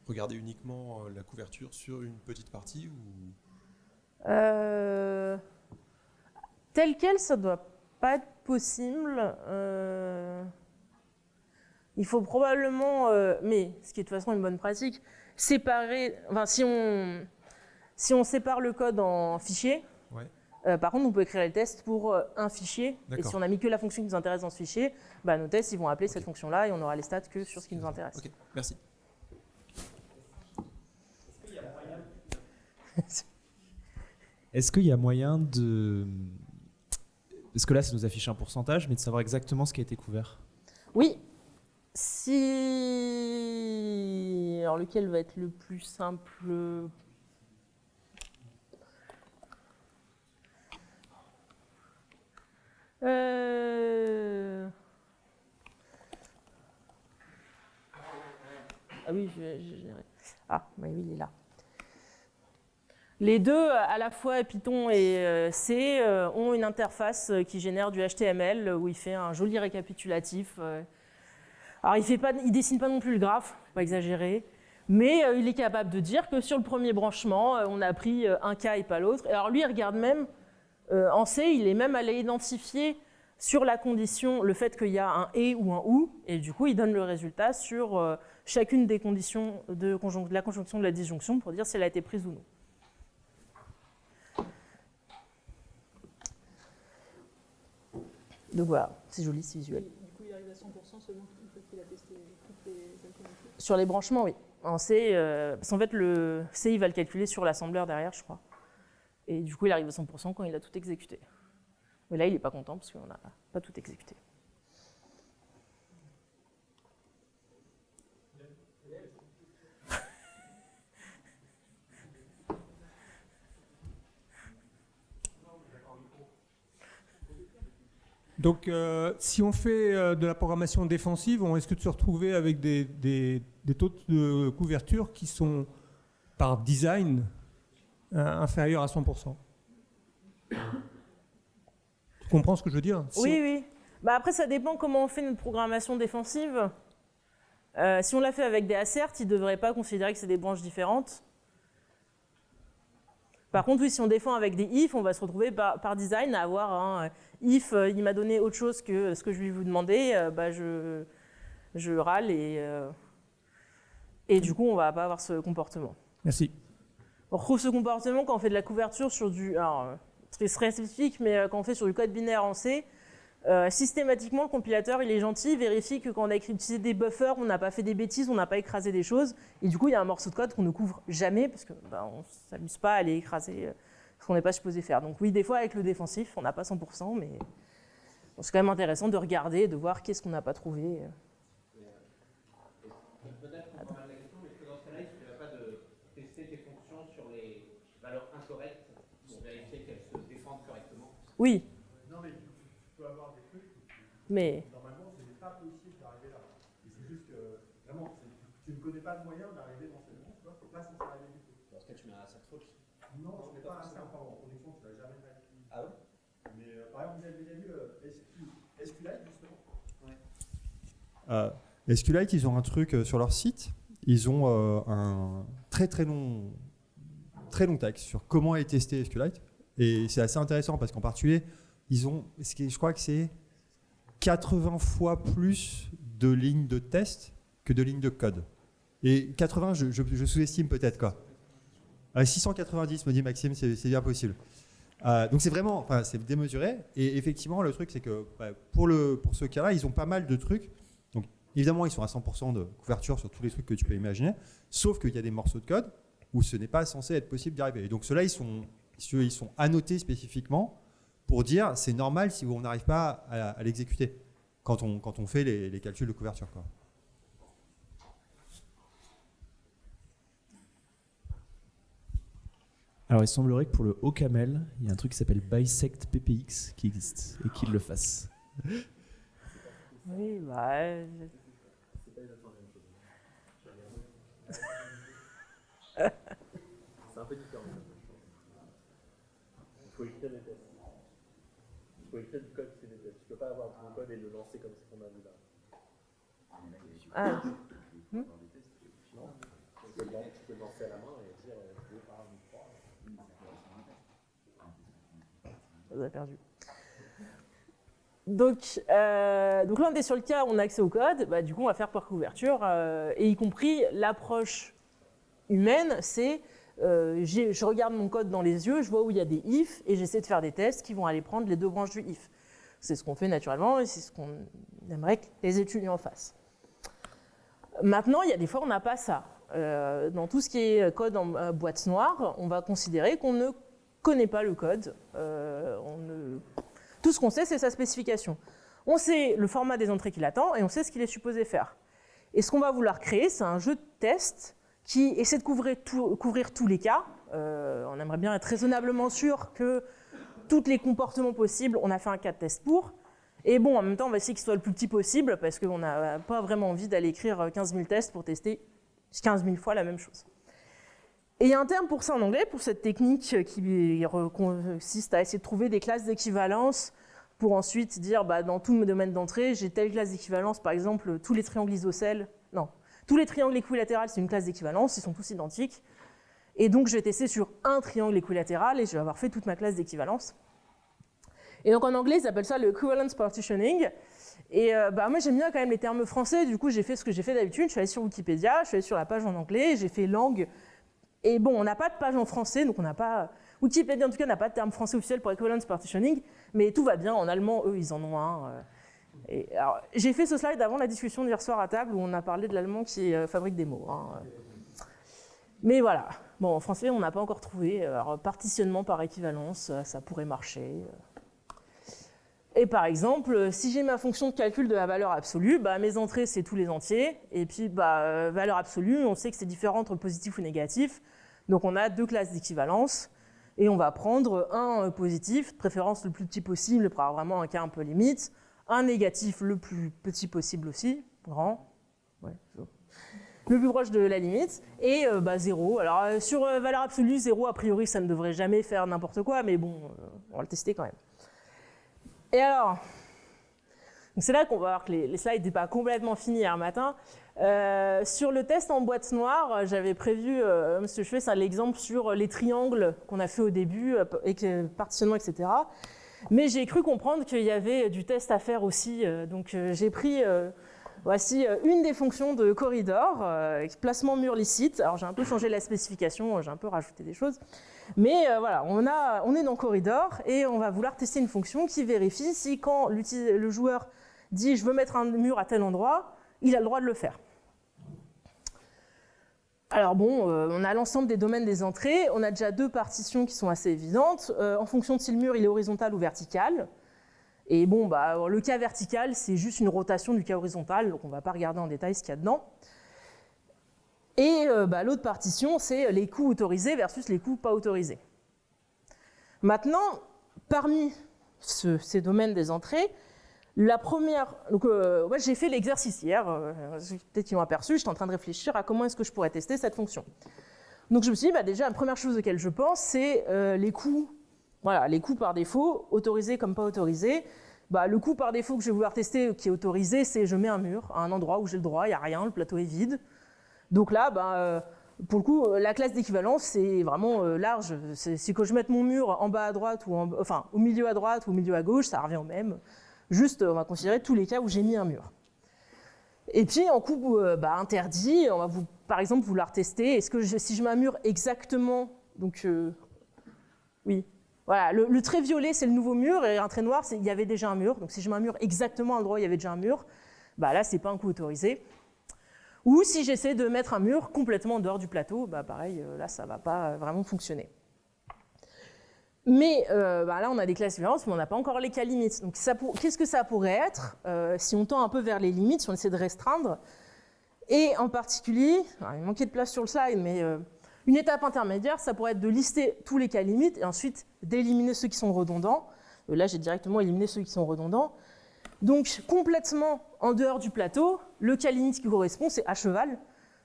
regarder uniquement la couverture sur une petite partie ou... Tel quel, ça ne doit pas être possible. Il faut probablement, mais ce qui est de toute façon une bonne pratique, séparer. Enfin, si on sépare le code en fichiers, ouais. Par contre, on peut écrire les tests pour un fichier. Et si on a mis que la fonction qui nous intéresse dans ce fichier, nos tests ils vont appeler cette fonction-là et on aura les stats que sur ce qui nous intéresse. Ok, merci. Est-ce qu'il y a moyen de... Parce que là, ça nous affiche un pourcentage, mais de savoir exactement ce qui a été couvert. Oui. Alors, lequel va être le plus simple ? Ah oui, oui, il est là. Les deux, à la fois Python et C, ont une interface qui génère du HTML où il fait un joli récapitulatif. Alors, il dessine pas non plus le graphe, faut pas exagérer, mais il est capable de dire que sur le premier branchement, on a pris un cas et pas l'autre. Alors lui, il regarde même, en C, il est même allé identifier sur la condition le fait qu'il y a un et ou un ou, et du coup, il donne le résultat sur chacune des conditions de la conjonction de la disjonction pour dire si elle a été prise ou non. Donc voilà, c'est joli, c'est visuel. Du coup, il arrive à 100% seulement une fois qu'il a testé toutes les alternatives. Sur les branchements, oui. En C, parce qu'en fait, le C, il va le calculer sur l'assembleur derrière, je crois. Et du coup, il arrive à 100% quand il a tout exécuté. Mais là, il n'est pas content parce qu'on n'a pas tout exécuté. Donc, si on fait de la programmation défensive, on risque de se retrouver avec des taux de couverture qui sont, par design, inférieurs à 100%. Tu comprends ce que je veux dire? Oui. Bah après, ça dépend comment on fait notre programmation défensive. Si on l'a fait avec des asserts, ils ne devraient pas considérer que c'est des branches différentes. Par contre, oui, si on défend avec des if, on va se retrouver par design à avoir un if, il m'a donné autre chose que ce que je lui vous demandais, je râle et du coup, on ne va pas avoir ce comportement. Merci. On retrouve ce comportement quand on fait de la couverture sur du... Alors, c'est très spécifique, mais quand on fait sur du code binaire en C, systématiquement, le compilateur, il est gentil, il vérifie que quand on a utilisé des buffers, on n'a pas fait des bêtises, on n'a pas écrasé des choses. Et du coup, il y a un morceau de code qu'on ne couvre jamais parce qu'on ne s'amuse pas à aller écraser ce qu'on n'est pas supposé faire. Donc oui, des fois, avec le défensif, on n'a pas 100%, mais c'est quand même intéressant de regarder, de voir qu'est-ce qu'on n'a pas trouvé. Peut-être qu'on prend mal la question, mais est-ce que dans ce cas-là, il ne suffirait pas de tester tes fonctions sur les valeurs incorrectes pour vérifier qu'elles se défendent correctement? Oui. Non, mais tu peux avoir des trucs. Mais Normalement, ce n'est pas possible d'arriver là. Et c'est juste que, vraiment, tu ne connais pas de moyen d'arriver dans cette branche, tu vois, c'est pas censé arriver du tout. Dans ce cas, tu mets un assert false. Non, tu mets pas un certain en production, tu l'as jamais fait. Ah ouais? Mais par exemple, vous avez déjà vu SQLite, justement. SQLite, ils ont un truc sur leur site. Ils ont un très long texte sur comment est testé SQLite. Et c'est assez intéressant parce qu'en particulier, ils ont, je crois que c'est 80 fois plus de lignes de test que de lignes de code. Et 80, je sous-estime peut-être quoi. 690, me dit Maxime, c'est bien possible. Donc c'est vraiment, enfin, c'est démesuré. Et effectivement, le truc, c'est que pour ce cas-là, ils ont pas mal de trucs. Donc évidemment, ils sont à 100% de couverture sur tous les trucs que tu peux imaginer. Sauf qu'il y a des morceaux de code où ce n'est pas censé être possible d'y arriver. Et donc ceux-là, ils sont annotés spécifiquement pour dire c'est normal si on n'arrive pas à l'exécuter quand on fait les calculs de couverture, quoi. Alors il semblerait que pour le OCaml, il y a un truc qui s'appelle bisect ppx qui existe et qu'il le fasse. oui, C'est pas exactement la même chose. C'est un peu différent. Il faut écrire des tests. Il faut écrire du code, c'est des tests. Tu peux pas avoir ton code et le lancer comme ce qu'on a vu là. Ah. Non. Tu peux le lancer à la main et dire 2 par 3. Vous avez perdu. Donc là, on est sur le cas où on a accès au code. Bah, du coup, on va faire par couverture, et y compris l'approche humaine, c'est je regarde mon code dans les yeux, je vois où il y a des ifs, et j'essaie de faire des tests qui vont aller prendre les deux branches du if. C'est ce qu'on fait naturellement, et c'est ce qu'on aimerait que les étudiants fassent. Maintenant, il y a des fois, on n'a pas ça. Dans tout ce qui est code en boîte noire, on va considérer qu'on ne connaît pas le code. Tout ce qu'on sait, c'est sa spécification. On sait le format des entrées qu'il attend et on sait ce qu'il est supposé faire. Et ce qu'on va vouloir créer, c'est un jeu de test qui essaie de couvrir tous les cas. On aimerait bien être raisonnablement sûr que tous les comportements possibles, on a fait un cas de test pour. Et bon, en même temps, on va essayer qu'il soit le plus petit possible parce qu'on n'a pas vraiment envie d'aller écrire 15 000 tests pour tester 15 000 fois la même chose. Et il y a un terme pour ça en anglais, pour cette technique qui consiste à essayer de trouver des classes d'équivalence pour ensuite dire, dans tout mes domaines d'entrée, j'ai telle classe d'équivalence, par exemple, tous les triangles isocèles, non, tous les triangles équilatérales, c'est une classe d'équivalence, ils sont tous identiques. Et donc, je vais tester sur un triangle équilatéral et je vais avoir fait toute ma classe d'équivalence. Et donc, en anglais, ils appellent ça le equivalence partitioning. Et moi, j'aime bien quand même les termes français. Du coup, j'ai fait ce que j'ai fait d'habitude. Je suis allée sur Wikipédia, je suis allée sur la page en anglais, j'ai fait langue. Et bon, on n'a pas de page en français, donc on n'a pas... Wikipédia, en tout cas, n'a pas de terme français officiel pour equivalence partitioning, mais tout va bien. En allemand, eux, ils en ont un. Et alors, j'ai fait ce slide avant la discussion d'hier soir à table, où on a parlé de l'allemand qui fabrique des mots. Mais voilà. Bon, en français, on n'a pas encore trouvé. Alors, partitionnement par équivalence, ça pourrait marcher. Et par exemple, si j'ai ma fonction de calcul de la valeur absolue, mes entrées, c'est tous les entiers. Et puis, valeur absolue, on sait que c'est différent entre positif ou négatif. Donc, on a deux classes d'équivalence. Et on va prendre un positif, de préférence le plus petit possible, pour avoir vraiment un cas un peu limite. Un négatif le plus petit possible aussi, grand. Ouais, le plus proche de la limite. Et 0. Alors, sur valeur absolue, 0, a priori, ça ne devrait jamais faire n'importe quoi. Mais bon, on va le tester quand même. Et alors, c'est là qu'on va voir que les slides n'étaient pas complètement finis hier matin. Sur le test en boîte noire, j'avais prévu, ce que je fais, c'est l'exemple sur les triangles qu'on a fait au début, partitionnement, etc. Mais j'ai cru comprendre qu'il y avait du test à faire aussi. Donc j'ai pris, voici une des fonctions de corridor, placement mur licite. Alors j'ai un peu changé la spécification, j'ai un peu rajouté des choses. Mais voilà, on est dans corridor et on va vouloir tester une fonction qui vérifie si quand le joueur dit « je veux mettre un mur à tel endroit », il a le droit de le faire. Alors bon, on a l'ensemble des domaines des entrées, on a déjà deux partitions qui sont assez évidentes, en fonction de si le mur il est horizontal ou vertical. Et bon, le cas vertical, c'est juste une rotation du cas horizontal, donc on ne va pas regarder en détail ce qu'il y a dedans. Et l'autre partition, c'est les coups autorisés versus les coups pas autorisés. Maintenant, parmi ces domaines des entrées, la première, donc j'ai fait l'exercice hier, peut-être qu'ils l'ont aperçu, j'étais en train de réfléchir à comment est-ce que je pourrais tester cette fonction. Donc je me suis dit, déjà la première chose auquel je pense, c'est les coups par défaut, autorisés comme pas autorisés. Le coup par défaut que je vais vouloir tester, qui est autorisé, c'est je mets un mur à un endroit où j'ai le droit, il n'y a rien, le plateau est vide. Donc là, pour le coup, la classe d'équivalence, c'est vraiment large. Si que je mette mon mur en bas à droite, ou au milieu à droite ou au milieu à gauche, ça revient au même. Juste, on va considérer tous les cas où j'ai mis un mur. Et puis, en coup interdit, on va par exemple vouloir tester, est-ce que si je mets un mur exactement, donc oui, voilà, le trait violet, c'est le nouveau mur, et un trait noir, il y avait déjà un mur. Donc si je mets un mur exactement à l'endroit où il y avait déjà un mur, là, c'est pas un coup autorisé. Ou si j'essaie de mettre un mur complètement en dehors du plateau, pareil, là, ça va pas vraiment fonctionner. Mais là, on a des classes d'équivalence, mais on n'a pas encore les cas limites. Donc, qu'est-ce que ça pourrait être si on tend un peu vers les limites, si on essaie de restreindre? Et en particulier, il manquait de place sur le slide, mais une étape intermédiaire, ça pourrait être de lister tous les cas limites et ensuite d'éliminer ceux qui sont redondants. Là, j'ai directement éliminé ceux qui sont redondants. Donc, complètement en dehors du plateau, le cas limite qui correspond, c'est à cheval.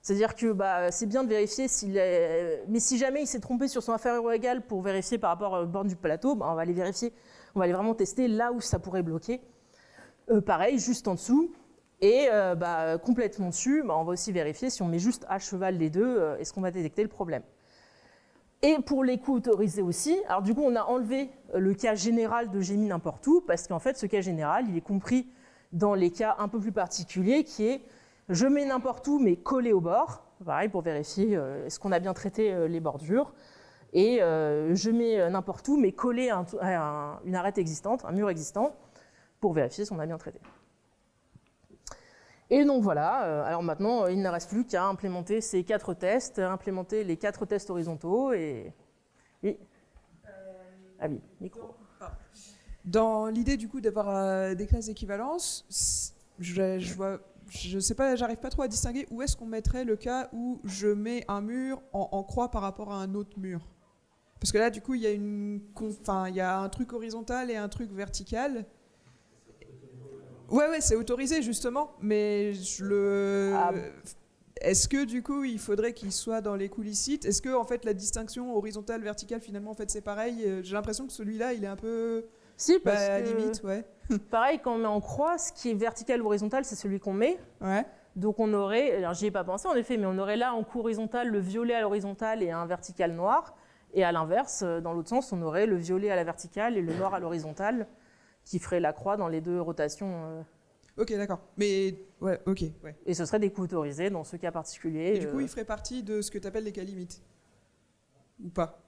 C'est-à-dire que c'est bien de vérifier mais si jamais il s'est trompé sur son inférieur ou égal pour vérifier par rapport aux bornes du plateau, on va aller vérifier, on va aller vraiment tester là où ça pourrait bloquer. Pareil, juste en dessous. Et complètement dessus, on va aussi vérifier si on met juste à cheval les deux, est-ce qu'on va détecter le problème. Et pour les coups autorisés aussi, alors du coup on a enlevé le cas général de j'ai mis n'importe où, parce qu'en fait ce cas général, il est compris dans les cas un peu plus particuliers, qui est je mets n'importe où, mais collé au bord, pareil pour vérifier est-ce qu'on a bien traité les bordures, et je mets n'importe où, mais collé à une arête existante, un mur existant, pour vérifier si on a bien traité. Et donc voilà, alors maintenant, il ne reste plus qu'à implémenter ces 4 tests, implémenter les 4 tests horizontaux, et... Oui. Ah oui, micro. Dans l'idée du coup d'avoir des classes d'équivalence, je sais pas, j'arrive pas trop à distinguer où est-ce qu'on mettrait le cas où je mets un mur en croix par rapport à un autre mur. Parce que là, du coup, il y a un truc horizontal et un truc vertical. Ouais, c'est autorisé justement, mais est-ce que du coup il faudrait qu'il soit dans les coulisses? Est-ce que en fait la distinction horizontale verticale finalement en fait c'est pareil? J'ai l'impression que celui-là il est un peu Si, parce à la que, limite, ouais. pareil, quand on met en croix, ce qui est vertical ou horizontal, c'est celui qu'on met. Ouais. Donc on aurait, alors j'y ai pas pensé en effet, mais on aurait là en coup horizontal le violet à l'horizontale et un vertical noir. Et à l'inverse, dans l'autre sens, on aurait le violet à la verticale et le noir à l'horizontale, qui ferait la croix dans les deux rotations. Ok, d'accord. Mais ouais, ok, ouais. Et ce serait des coups autorisés dans ce cas particulier. Et du coup, il ferait partie de ce que tu appelles les cas limites? Ou pas?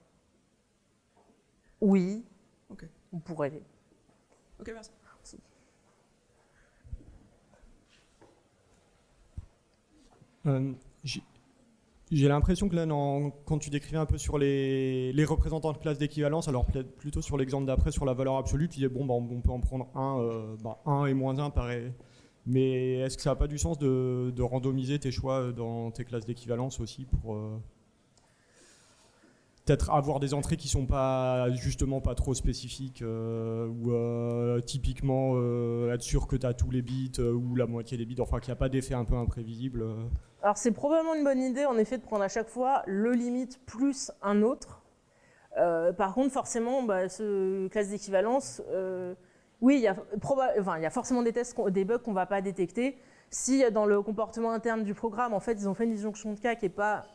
Oui. Ok. On pourrait. Ok, merci. J'ai l'impression que là, quand tu décrivais un peu sur les représentants de classe d'équivalence, alors plutôt sur l'exemple d'après, sur la valeur absolue, tu disais, bon, bah, on peut en prendre 1 et moins 1 paraît. Mais est-ce que ça n'a pas du sens de randomiser tes choix dans tes classes d'équivalence aussi pour peut-être avoir des entrées qui sont pas justement pas trop spécifiques ou typiquement être sûr que tu as tous les bits ou la moitié des bits, enfin qu'il n'y a pas d'effet un peu imprévisible. Alors c'est probablement une bonne idée en effet de prendre à chaque fois le limite plus un autre. Par contre forcément ce classe d'équivalence, oui il y a forcément des tests, des bugs qu'on ne va pas détecter. Si dans le comportement interne du programme en fait ils ont fait une disjonction de cas qui n'est pas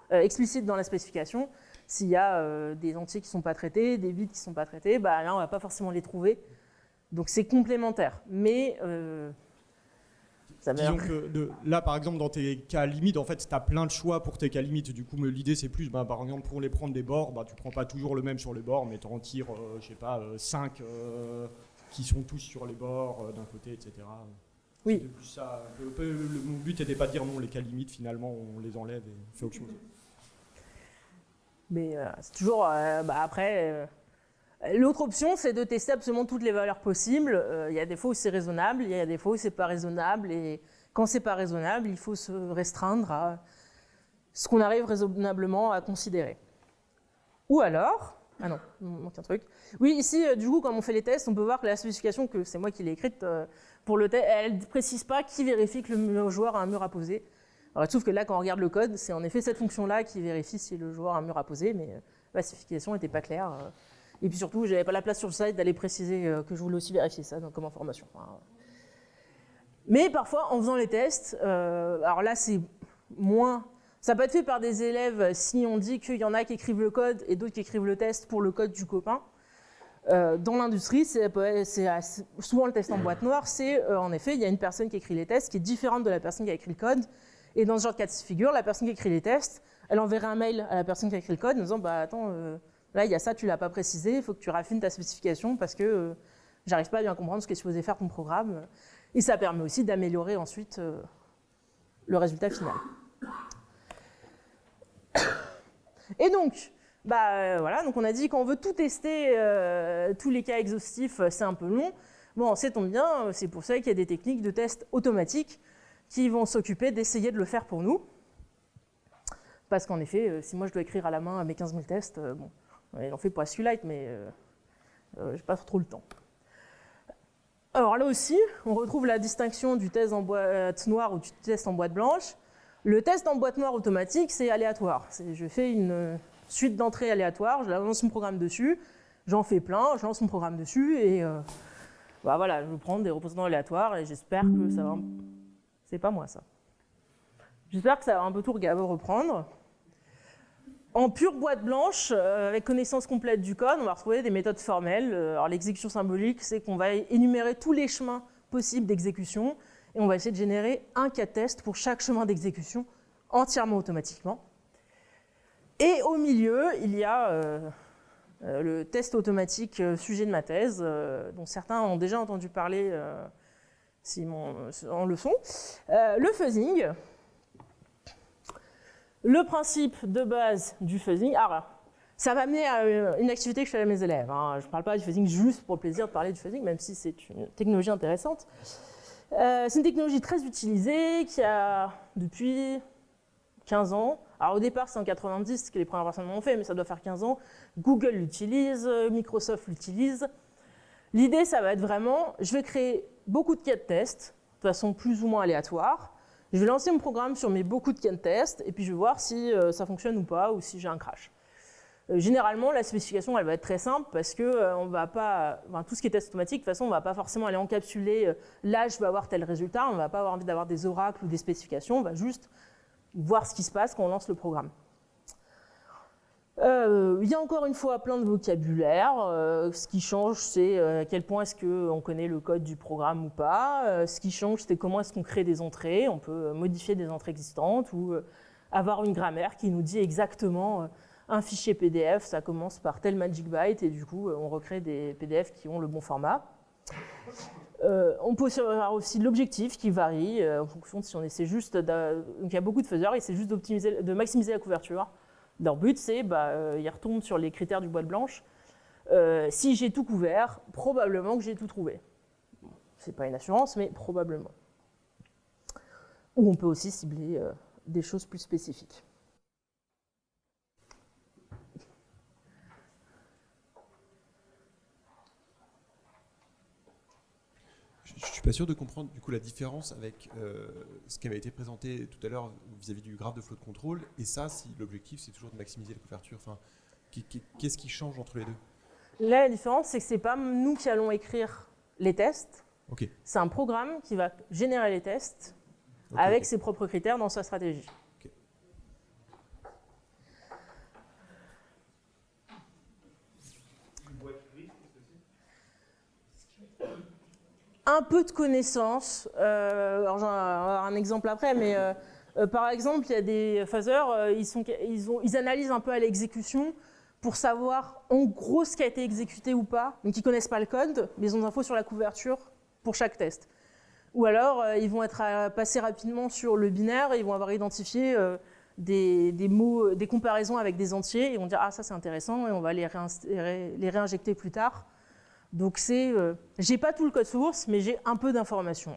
explicite dans la spécification, s'il y a des entiers qui ne sont pas traités, des bits qui ne sont pas traités, là on ne va pas forcément les trouver. Donc c'est complémentaire. Mais disons que là par exemple dans tes cas limites, en fait tu as plein de choix pour tes cas limites. Du coup l'idée c'est plus, par exemple pour les prendre des bords, tu ne prends pas toujours le même sur les bords, mais tu en tires, 5 qui sont tous sur les bords d'un côté, etc. Oui. Plus ça, mon but n'était pas de dire non, les cas limites finalement on les enlève et on fait autre chose. Mais c'est toujours après. L'autre option, c'est de tester absolument toutes les valeurs possibles. Il y a des fois où c'est raisonnable, il y a des fois où c'est pas raisonnable. Et quand c'est pas raisonnable, il faut se restreindre à ce qu'on arrive raisonnablement à considérer. Ou alors, ah non, il manque un truc. Oui, ici, du coup, quand on fait les tests, on peut voir que la spécification, que c'est moi qui l'ai écrite pour le test, elle ne précise pas qui vérifie que le joueur a un mur à poser. Alors, il se trouve que là, quand on regarde le code, c'est en effet cette fonction-là qui vérifie si le joueur a un mur à poser, mais la spécification n'était pas claire. Et puis surtout, je n'avais pas la place sur le site d'aller préciser que je voulais aussi vérifier ça comme information. Mais parfois, en faisant les tests, alors là, c'est moins... Ça peut être fait par des élèves si on dit qu'il y en a qui écrivent le code et d'autres qui écrivent le test pour le code du copain. Dans l'industrie, c'est souvent le test en boîte noire, c'est en effet, il y a une personne qui écrit les tests qui est différente de la personne qui a écrit le code. Et dans ce genre de cas de figure, la personne qui écrit les tests, elle enverrait un mail à la personne qui a écrit le code en disant attends, là il y a ça, tu ne l'as pas précisé, il faut que tu raffines ta spécification parce que j'arrive pas à bien comprendre ce qu'est supposé faire ton programme. Et ça permet aussi d'améliorer ensuite le résultat final. Et donc, voilà, donc on a dit qu'on veut tout tester, tous les cas exhaustifs, c'est un peu long. Bon, ça tombe bien, c'est pour ça qu'il y a des techniques de test automatiques qui vont s'occuper d'essayer de le faire pour nous. Parce qu'en effet, si moi je dois écrire à la main mes 15 000 tests, il en fait pour SQLite, mais j'ai pas trop le temps. Alors là aussi, on retrouve la distinction du test en boîte noire ou du test en boîte blanche. Le test en boîte noire automatique, c'est aléatoire. Je fais une suite d'entrées aléatoires, je lance mon programme dessus, j'en fais plein, je lance mon programme dessus et voilà, je prends des représentants aléatoires et j'espère que ça va... C'est pas moi ça. J'espère que ça va un peu tout reprendre. En pure boîte blanche, avec connaissance complète du code, on va retrouver des méthodes formelles. Alors l'exécution symbolique, c'est qu'on va énumérer tous les chemins possibles d'exécution et on va essayer de générer un cas de test pour chaque chemin d'exécution entièrement automatiquement. Et au milieu, il y a le test automatique sujet de ma thèse, dont certains ont déjà entendu parler en leçon. Le fuzzing. Le principe de base du fuzzing, alors ça va amener à une activité que je fais à mes élèves. Je ne parle pas du fuzzing juste pour le plaisir de parler du fuzzing, même si c'est une technologie intéressante. C'est une technologie très utilisée qui a depuis 15 ans. Alors au départ c'est en 90 que les premières personnes l'ont fait, mais ça doit faire 15 ans. Google l'utilise, Microsoft l'utilise. L'idée ça va être vraiment, je vais créer beaucoup de cas de test, de façon plus ou moins aléatoire. Je vais lancer mon programme sur mes beaucoup de cas de test, et puis je vais voir si ça fonctionne ou pas, ou si j'ai un crash. Généralement, la spécification, elle va être très simple, parce que on va pas, enfin, tout ce qui est test automatique, de toute façon, on ne va pas forcément aller encapsuler, là, je vais avoir tel résultat, on ne va pas avoir envie d'avoir des oracles ou des spécifications, on va juste voir ce qui se passe quand on lance le programme. Il y a encore une fois plein de vocabulaire. Ce qui change, c'est à quel point est-ce qu'on connaît le code du programme ou pas. Ce qui change, c'est comment est-ce qu'on crée des entrées. On peut modifier des entrées existantes ou avoir une grammaire qui nous dit exactement un fichier PDF, ça commence par tel magic byte et du coup, on recrée des PDF qui ont le bon format. On peut avoir aussi l'objectif qui varie en fonction de si on essaie juste... Donc il y a beaucoup de faiseurs, ils essaient juste de maximiser la couverture. Leur but, c'est, ils retombent sur les critères du boîte blanche. Si j'ai tout couvert, probablement que j'ai tout trouvé. C'est pas une assurance, mais probablement. Ou on peut aussi cibler des choses plus spécifiques. Je ne suis pas sûr de comprendre du coup la différence avec ce qui avait été présenté tout à l'heure vis-à-vis du graphe de flow de contrôle et ça, si l'objectif c'est toujours de maximiser la couverture. Enfin, qu'est-ce qui change entre les deux? Là, la différence, c'est que ce n'est pas nous qui allons écrire les tests. Okay. C'est un programme qui va générer les tests avec ses propres critères dans sa stratégie. Okay. Un peu de connaissances. Alors j'en ai un exemple après, mais par exemple, il y a des phaseurs, ils analysent un peu à l'exécution pour savoir en gros ce qui a été exécuté ou pas. Donc ils ne connaissent pas le code, mais ils ont des infos sur la couverture pour chaque test. Ou alors, ils vont être passés rapidement sur le binaire et ils vont avoir identifié des mots, des comparaisons avec des entiers et ils vont dire « Ah, ça c'est intéressant » et on va les réinjecter plus tard. Donc c'est, j'ai pas tout le code source, mais j'ai un peu d'informations.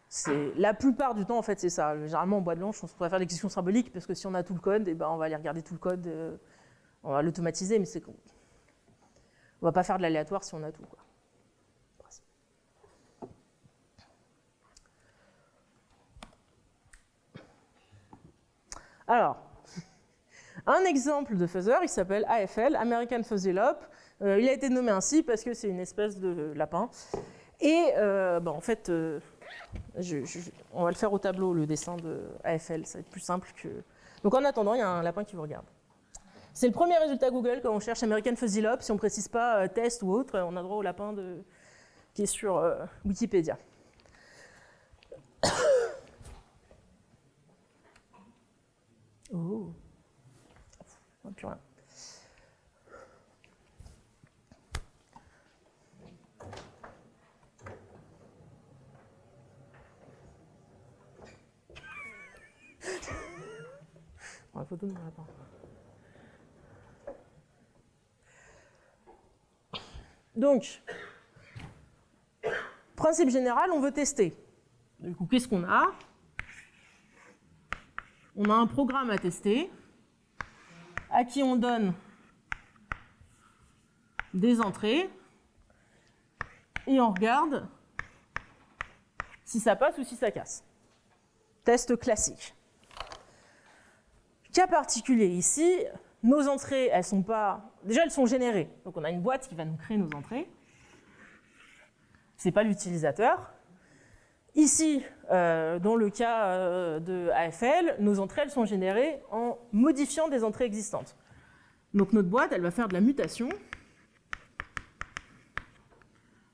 C'est la plupart du temps en fait c'est ça. Généralement en boîte blanche, on pourrait faire l'exécution symbolique parce que si on a tout le code, et ben on va aller regarder tout le code, on va l'automatiser, mais c'est on va pas faire de l'aléatoire si on a tout, quoi. Alors, un exemple de fuzzer, il s'appelle AFL, American Fuzzy Lop. Il a été nommé ainsi parce que c'est une espèce de lapin. Et en fait, on va le faire au tableau, le dessin de AFL, ça va être plus simple que... Donc en attendant, il y a un lapin qui vous regarde. C'est le premier résultat Google quand on cherche American Fuzzy Lop. Si on ne précise pas test ou autre, on a droit au lapin qui est sur Wikipédia. Oh, plus rien. La photo ne va pas. Donc, principe général, on veut tester. Du coup, qu'est-ce qu'on a ? On a un programme à tester, à qui on donne des entrées, et on regarde si ça passe ou si ça casse. Test classique. Cas particulier ici, nos entrées, elles sont pas... Déjà, elles sont générées. Donc on a une boîte qui va nous créer nos entrées. Ce n'est pas l'utilisateur. Ici, dans le cas de AFL, nos entrées elles sont générées en modifiant des entrées existantes. Donc notre boîte, elle va faire de la mutation.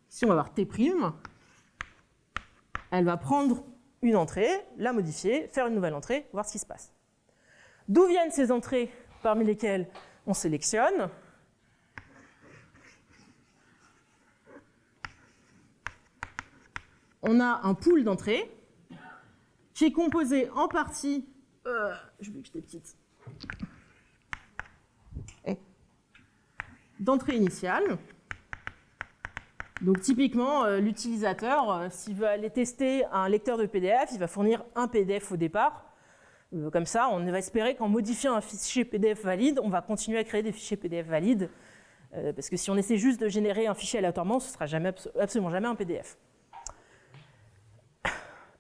Si on va avoir T', elle va prendre une entrée, la modifier, faire une nouvelle entrée, voir ce qui se passe. D'où viennent ces entrées parmi lesquelles on sélectionne ? On a un pool d'entrées qui est composé en partie, je veux que j'étais petite, d'entrées initiales. Donc typiquement, l'utilisateur, s'il veut aller tester un lecteur de PDF, il va fournir un PDF au départ. Comme ça, on va espérer qu'en modifiant un fichier PDF valide, on va continuer à créer des fichiers PDF valides. Parce que si on essaie juste de générer un fichier aléatoirement, ce ne sera absolument jamais un PDF.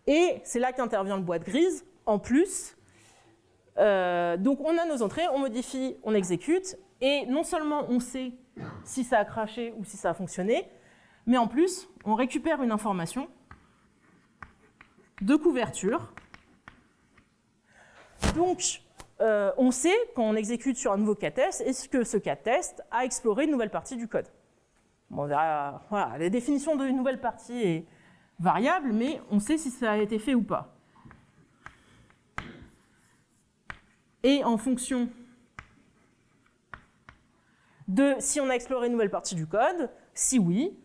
Et c'est là qu'intervient le boîte grise. En plus, donc on a nos entrées, on modifie, on exécute, et non seulement on sait si ça a craché ou si ça a fonctionné, mais en plus, on récupère une information de couverture. Donc, on sait, quand on exécute sur un nouveau cas test, est-ce que ce cas test a exploré une nouvelle partie du code. Bon, on verra, voilà, la définition d'une nouvelle partie est variable, mais on sait si ça a été fait ou pas. Et en fonction de si on a exploré une nouvelle partie du code, si oui,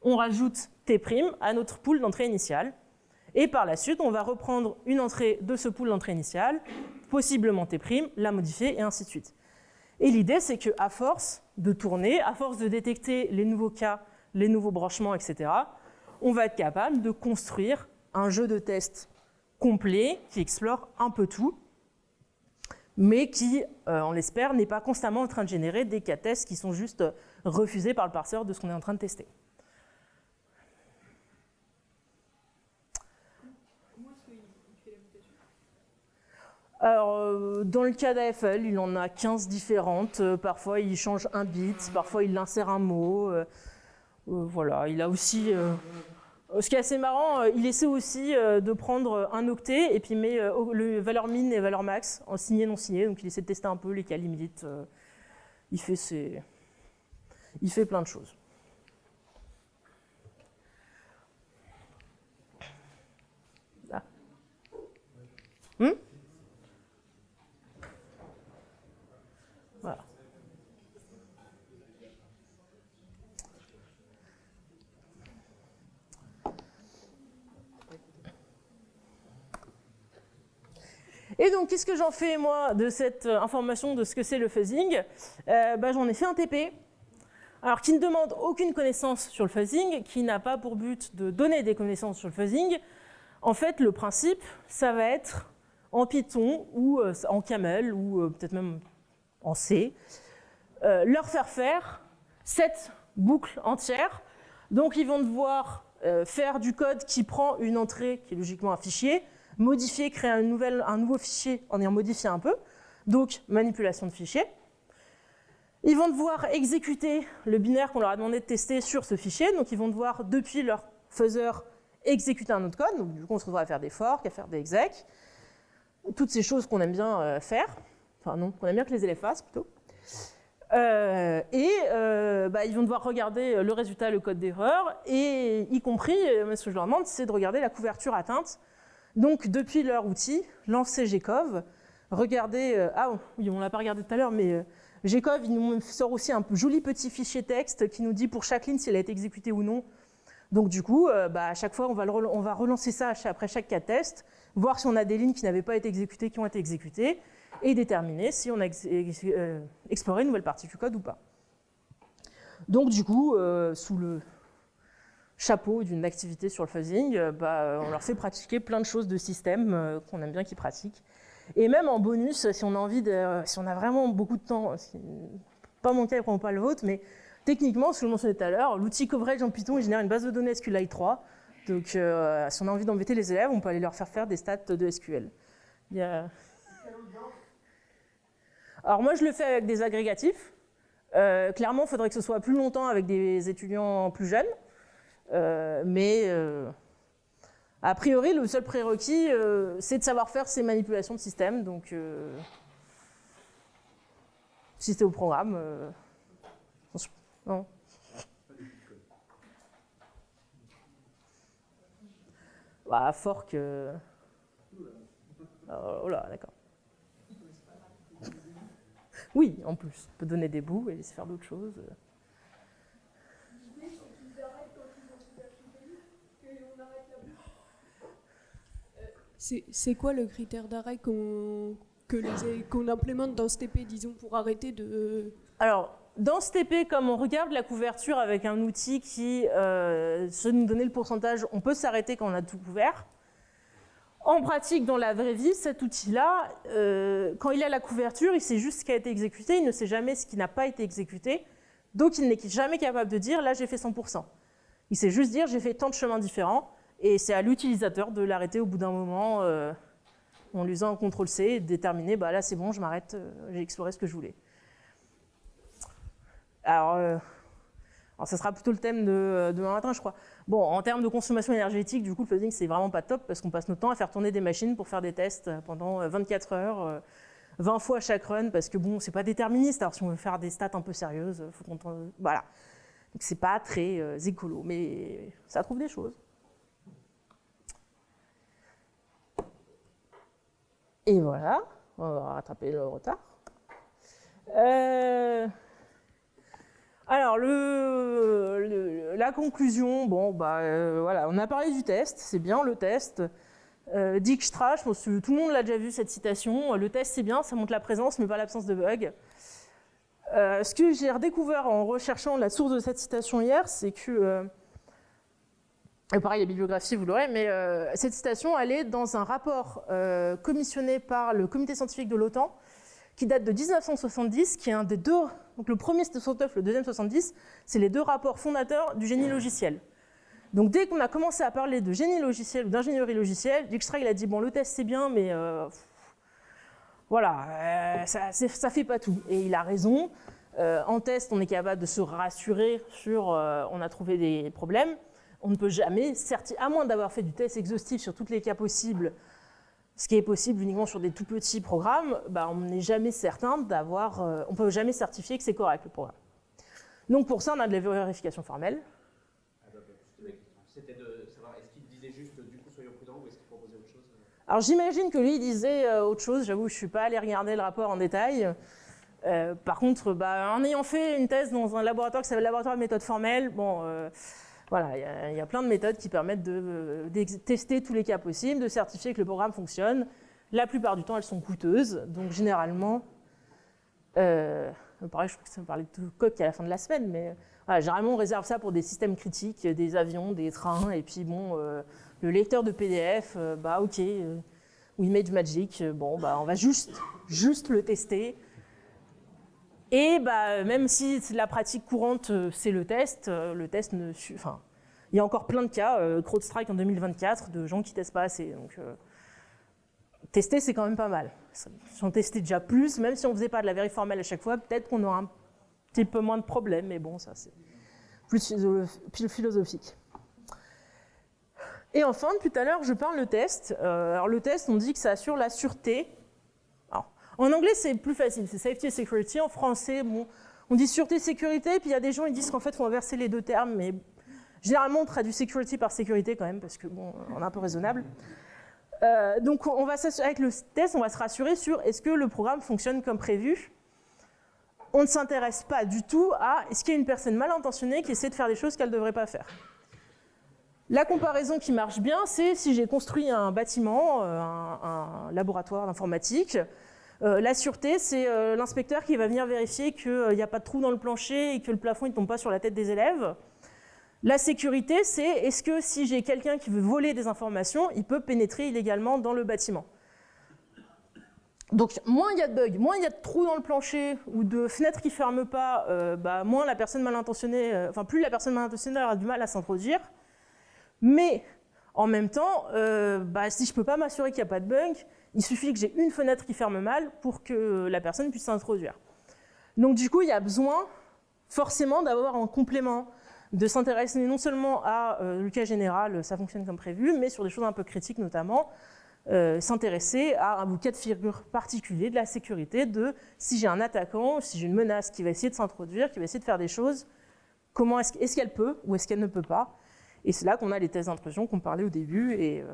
on rajoute T' à notre pool d'entrée initiale. Et par la suite, on va reprendre une entrée de ce pool d'entrée initiale, possiblement T', la modifier, et ainsi de suite. Et l'idée, c'est qu'à force de tourner, à force de détecter les nouveaux cas, les nouveaux branchements, etc., on va être capable de construire un jeu de tests complet qui explore un peu tout, mais qui, on l'espère, n'est pas constamment en train de générer des cas tests qui sont juste refusés par le parseur de ce qu'on est en train de tester. Alors, dans le cas d'AFL, il en a 15 différentes. Parfois, il change un bit, parfois, il insère un mot. Voilà, il a aussi... ce qui est assez marrant, il essaie aussi de prendre un octet et puis il met le valeur min et valeur max en signé, non signé. Donc, il essaie de tester un peu les cas limites. Il fait plein de choses. Là. Voilà. Et donc, qu'est-ce que j'en fais, moi, de cette information de ce que c'est le fuzzing? J'en ai fait un TP, alors qui ne demande aucune connaissance sur le fuzzing, qui n'a pas pour but de donner des connaissances sur le fuzzing. En fait, le principe, ça va être en Python ou en Camel ou peut-être même en C, leur faire cette boucle entière. Donc, ils vont devoir faire du code qui prend une entrée, qui est logiquement un fichier, modifier, créer un nouveau fichier en ayant modifié un peu. Donc, manipulation de fichier. Ils vont devoir exécuter le binaire qu'on leur a demandé de tester sur ce fichier. Donc, ils vont devoir, depuis leur fuzzer, exécuter un autre code. Donc, du coup, on se retrouvera à faire des forks, à faire des execs. Toutes ces choses qu'on aime bien faire. Enfin, non, qu'on aime bien que les élèves fassent, plutôt. Ils vont devoir regarder le résultat, le code d'erreur, et y compris, ce que je leur demande, c'est de regarder la couverture atteinte. Donc, depuis leur outil, lancer Gcov, regardez... oui, on ne l'a pas regardé tout à l'heure, mais Gcov, il nous sort aussi un joli petit fichier texte qui nous dit pour chaque ligne si elle a été exécutée ou non. Donc, du coup, à chaque fois, on va relancer ça après chaque cas test, voir si on a des lignes qui n'avaient pas été exécutées, qui ont été exécutées, et déterminer si on a exploré une nouvelle partie du code ou pas. Donc, du coup, sous le chapeau d'une activité sur le fuzzing, on leur fait pratiquer plein de choses de système qu'on aime bien qu'ils pratiquent. Et même en bonus, si on a vraiment beaucoup de temps, pas mon cas, vraiment pas le vôtre, mais techniquement, ce que je mentionnais tout à l'heure, l'outil coverage en Python, il génère une base de données SQLite 3. Donc, si on a envie d'embêter les élèves, on peut aller leur faire des stats de SQL. Alors moi, je le fais avec des agrégatifs. Clairement, il faudrait que ce soit plus longtemps avec des étudiants plus jeunes. A priori, le seul prérequis, c'est de savoir faire ces manipulations de système. Donc, si c'est au programme, non. Fork. Oh là, d'accord. Oui, en plus, on peut donner des bouts et laisser faire d'autres choses. C'est quoi le critère d'arrêt qu'on implémente dans ce TP, disons, pour arrêter de... Alors, dans ce TP, comme on regarde la couverture avec un outil qui sait nous donner le pourcentage, on peut s'arrêter quand on a tout couvert. En pratique, dans la vraie vie, cet outil-là, quand il a la couverture, il sait juste ce qui a été exécuté, il ne sait jamais ce qui n'a pas été exécuté, donc il n'est jamais capable de dire « là, j'ai fait 100%. » Il sait juste dire j'ai fait tant de chemins différents et c'est à l'utilisateur de l'arrêter au bout d'un moment en lui faisant un CTRL-C et de déterminer bah là c'est bon, je m'arrête, j'ai exploré ce que je voulais. Alors ça sera plutôt le thème de demain matin, je crois. Bon, en termes de consommation énergétique, du coup, le flooding, c'est vraiment pas top parce qu'on passe notre temps à faire tourner des machines pour faire des tests pendant 24 heures, 20 fois chaque run, parce que bon, c'est pas déterministe. Alors, si on veut faire des stats un peu sérieuses, faut qu'on... Voilà. Donc, c'est pas très écolo, mais ça trouve des choses. Et voilà, on va rattraper le retard. Alors, la conclusion, bon, voilà, on a parlé du test, c'est bien le test. Dijkstra, je pense que tout le monde l'a déjà vu cette citation. Le test, c'est bien, ça montre la présence, mais pas l'absence de bugs. Ce que j'ai redécouvert en recherchant la source de cette citation hier, c'est que, pareil, la bibliographie, vous l'aurez, mais cette citation, elle est dans un rapport commissionné par le comité scientifique de l'OTAN, qui date de 1970, qui est un des deux, donc le premier c'était 69, le deuxième 70, c'est les deux rapports fondateurs du génie logiciel. Donc dès qu'on a commencé à parler de génie logiciel ou d'ingénierie logicielle, Dijkstra il a dit bon le test c'est bien mais voilà, ça fait pas tout. Et il a raison, en test on est capable de se rassurer sur on a trouvé des problèmes, on ne peut jamais, à moins d'avoir fait du test exhaustif sur tous les cas possibles, ce qui est possible uniquement sur des tout petits programmes, on n'est jamais certain d'avoir, on ne peut jamais certifier que c'est correct le programme. Donc pour ça, on a de la vérification formelle. C'était de savoir, est-ce qu'il disait juste du coup soyons prudents ou est-ce qu'il proposait autre chose? Alors j'imagine que lui il disait autre chose, j'avoue je ne suis pas allé regarder le rapport en détail. Par contre, en ayant fait une thèse dans un laboratoire qui s'appelle laboratoire de méthode formelle, voilà, il y a plein de méthodes qui permettent de tester tous les cas possibles, de certifier que le programme fonctionne. La plupart du temps, elles sont coûteuses. Donc, généralement, pareil, je crois que ça me parlait de code à la fin de la semaine, mais voilà, généralement, on réserve ça pour des systèmes critiques, des avions, des trains, et puis bon, le lecteur de PDF, ok, ou ImageMagick, on va juste le tester. Et même si la pratique courante, c'est le test ne... Enfin, il y a encore plein de cas, CrowdStrike en 2024, de gens qui ne testent pas assez. Donc, tester, c'est quand même pas mal. Si on testait déjà plus, même si on ne faisait pas de la vérif formelle à chaque fois, peut-être qu'on aura un petit peu moins de problèmes. Mais bon, ça, c'est plus philosophique. Et enfin, depuis tout à l'heure, je parle de test. Alors, le test, on dit que ça assure la sûreté. En anglais, c'est plus facile, c'est safety et security. En français, on dit sûreté et sécurité, puis il y a des gens qui disent qu'en fait, il faut inverser les deux termes, mais généralement, on traduit security par sécurité quand même, parce que on est un peu raisonnable. Donc, avec le test, on va se rassurer sur est-ce que le programme fonctionne comme prévu. On ne s'intéresse pas du tout à est-ce qu'il y a une personne mal intentionnée qui essaie de faire des choses qu'elle ne devrait pas faire. La comparaison qui marche bien, c'est si j'ai construit un bâtiment, un laboratoire d'informatique. La sûreté, c'est l'inspecteur qui va venir vérifier qu'il n'y a pas de trou dans le plancher et que le plafond ne tombe pas sur la tête des élèves. La sécurité, c'est est-ce que si j'ai quelqu'un qui veut voler des informations, il peut pénétrer illégalement dans le bâtiment. Donc moins il y a de bugs, moins il y a de trous dans le plancher ou de fenêtres qui ne ferment pas, moins la personne mal intentionnée, plus la personne mal intentionnée aura du mal à s'introduire. Mais en même temps, si je ne peux pas m'assurer qu'il n'y a pas de bug, il suffit que j'ai une fenêtre qui ferme mal pour que la personne puisse s'introduire. Donc du coup, il y a besoin forcément d'avoir un complément, de s'intéresser non seulement à le cas général, ça fonctionne comme prévu, mais sur des choses un peu critiques notamment, s'intéresser à un cas de figure particulier de la sécurité, de si j'ai un attaquant, si j'ai une menace qui va essayer de s'introduire, qui va essayer de faire des choses, comment est-ce qu'elle peut ou est-ce qu'elle ne peut pas. Et c'est là qu'on a les tests d'intrusion qu'on parlait au début. Et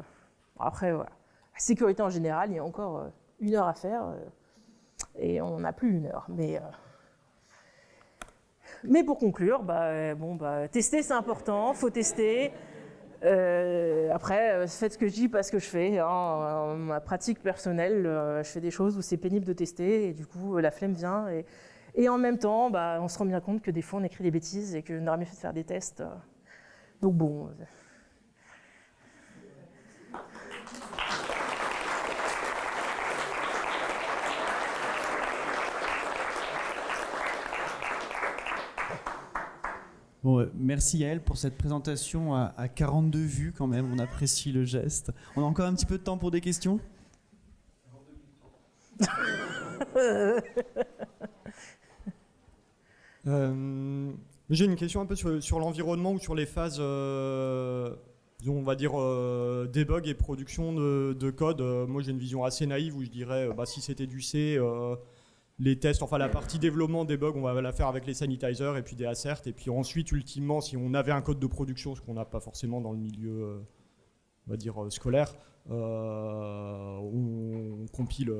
après, voilà. La sécurité en général, il y a encore 1 heure à faire. Et on n'a plus 1 heure. Mais pour conclure, tester c'est important, il faut tester. Après, faites ce que je dis, pas ce que je fais. Ma pratique personnelle, je fais des choses où c'est pénible de tester et du coup la flemme vient. Et en même temps, on se rend bien compte que des fois on écrit des bêtises et qu'on aurait mieux fait de faire des tests. Donc bon. Bon, merci Yael pour cette présentation à 42 vues quand même, on apprécie le geste. On a encore un petit peu de temps pour des questions. J'ai une question un peu sur l'environnement ou sur les phases, on va dire, debug et production de code. Moi j'ai une vision assez naïve où je dirais, si c'était du C, les tests, enfin la partie développement, debug, on va la faire avec les sanitizers et puis des asserts. Et puis ensuite, ultimement, si on avait un code de production, ce qu'on n'a pas forcément dans le milieu, on va dire, scolaire, on compile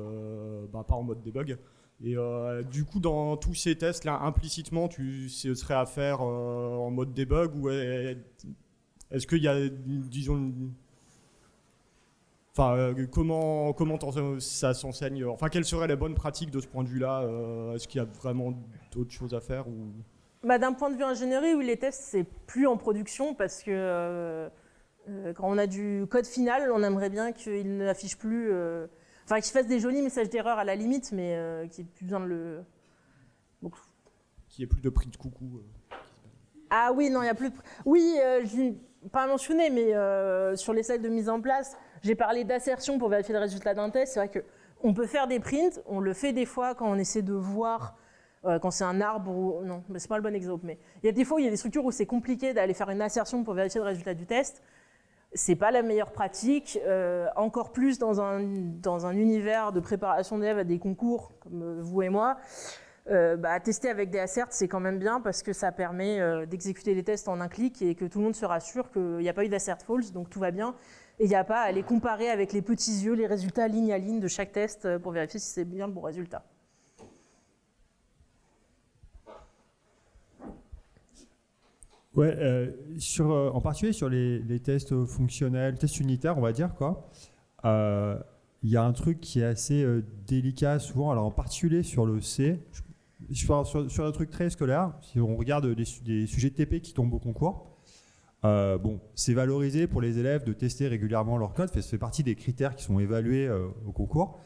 pas en mode debug. Et du coup, dans tous ces tests-là, implicitement, ce serait à faire en mode debug ou est-ce qu'il y a, disons, comment ça s'enseigne, quelles seraient les bonnes pratiques de ce point de vue-là, est-ce qu'il y a vraiment d'autres choses à faire ou... D'un point de vue ingénierie, oui, les tests, c'est plus en production parce que quand on a du code final, on aimerait bien qu'il n'affiche plus... qu'il fasse des jolis messages d'erreur à la limite, mais qu'il n'y ait plus besoin de le... Donc... Qu'il n'y ait plus de print coucou. Ah oui, non, il n'y a plus de... Oui, je n'ai pas mentionné, mais sur les slides de mise en place, j'ai parlé d'assertion pour vérifier le résultat d'un test. C'est vrai qu'on peut faire des prints, on le fait des fois quand on essaie de voir, quand c'est un arbre ou... Non, mais c'est pas le bon exemple, mais il y a des fois où il y a des structures où c'est compliqué d'aller faire une assertion pour vérifier le résultat du test. C'est pas la meilleure pratique, encore plus dans un univers de préparation d'élèves à des concours, comme vous et moi. Tester avec des asserts, c'est quand même bien parce que ça permet d'exécuter les tests en un clic et que tout le monde se rassure qu'il n'y a pas eu d'assert false, donc tout va bien. Et il n'y a pas à les comparer avec les petits yeux, les résultats ligne à ligne de chaque test pour vérifier si c'est bien le bon résultat. Ouais, en particulier sur les tests fonctionnels, tests unitaires, on va dire, quoi. Il y a un truc qui est assez délicat souvent, alors en particulier sur le C, sur un truc très scolaire, si on regarde des sujets de TP qui tombent au concours, c'est valorisé pour les élèves de tester régulièrement leur code, ça fait partie des critères qui sont évalués au concours.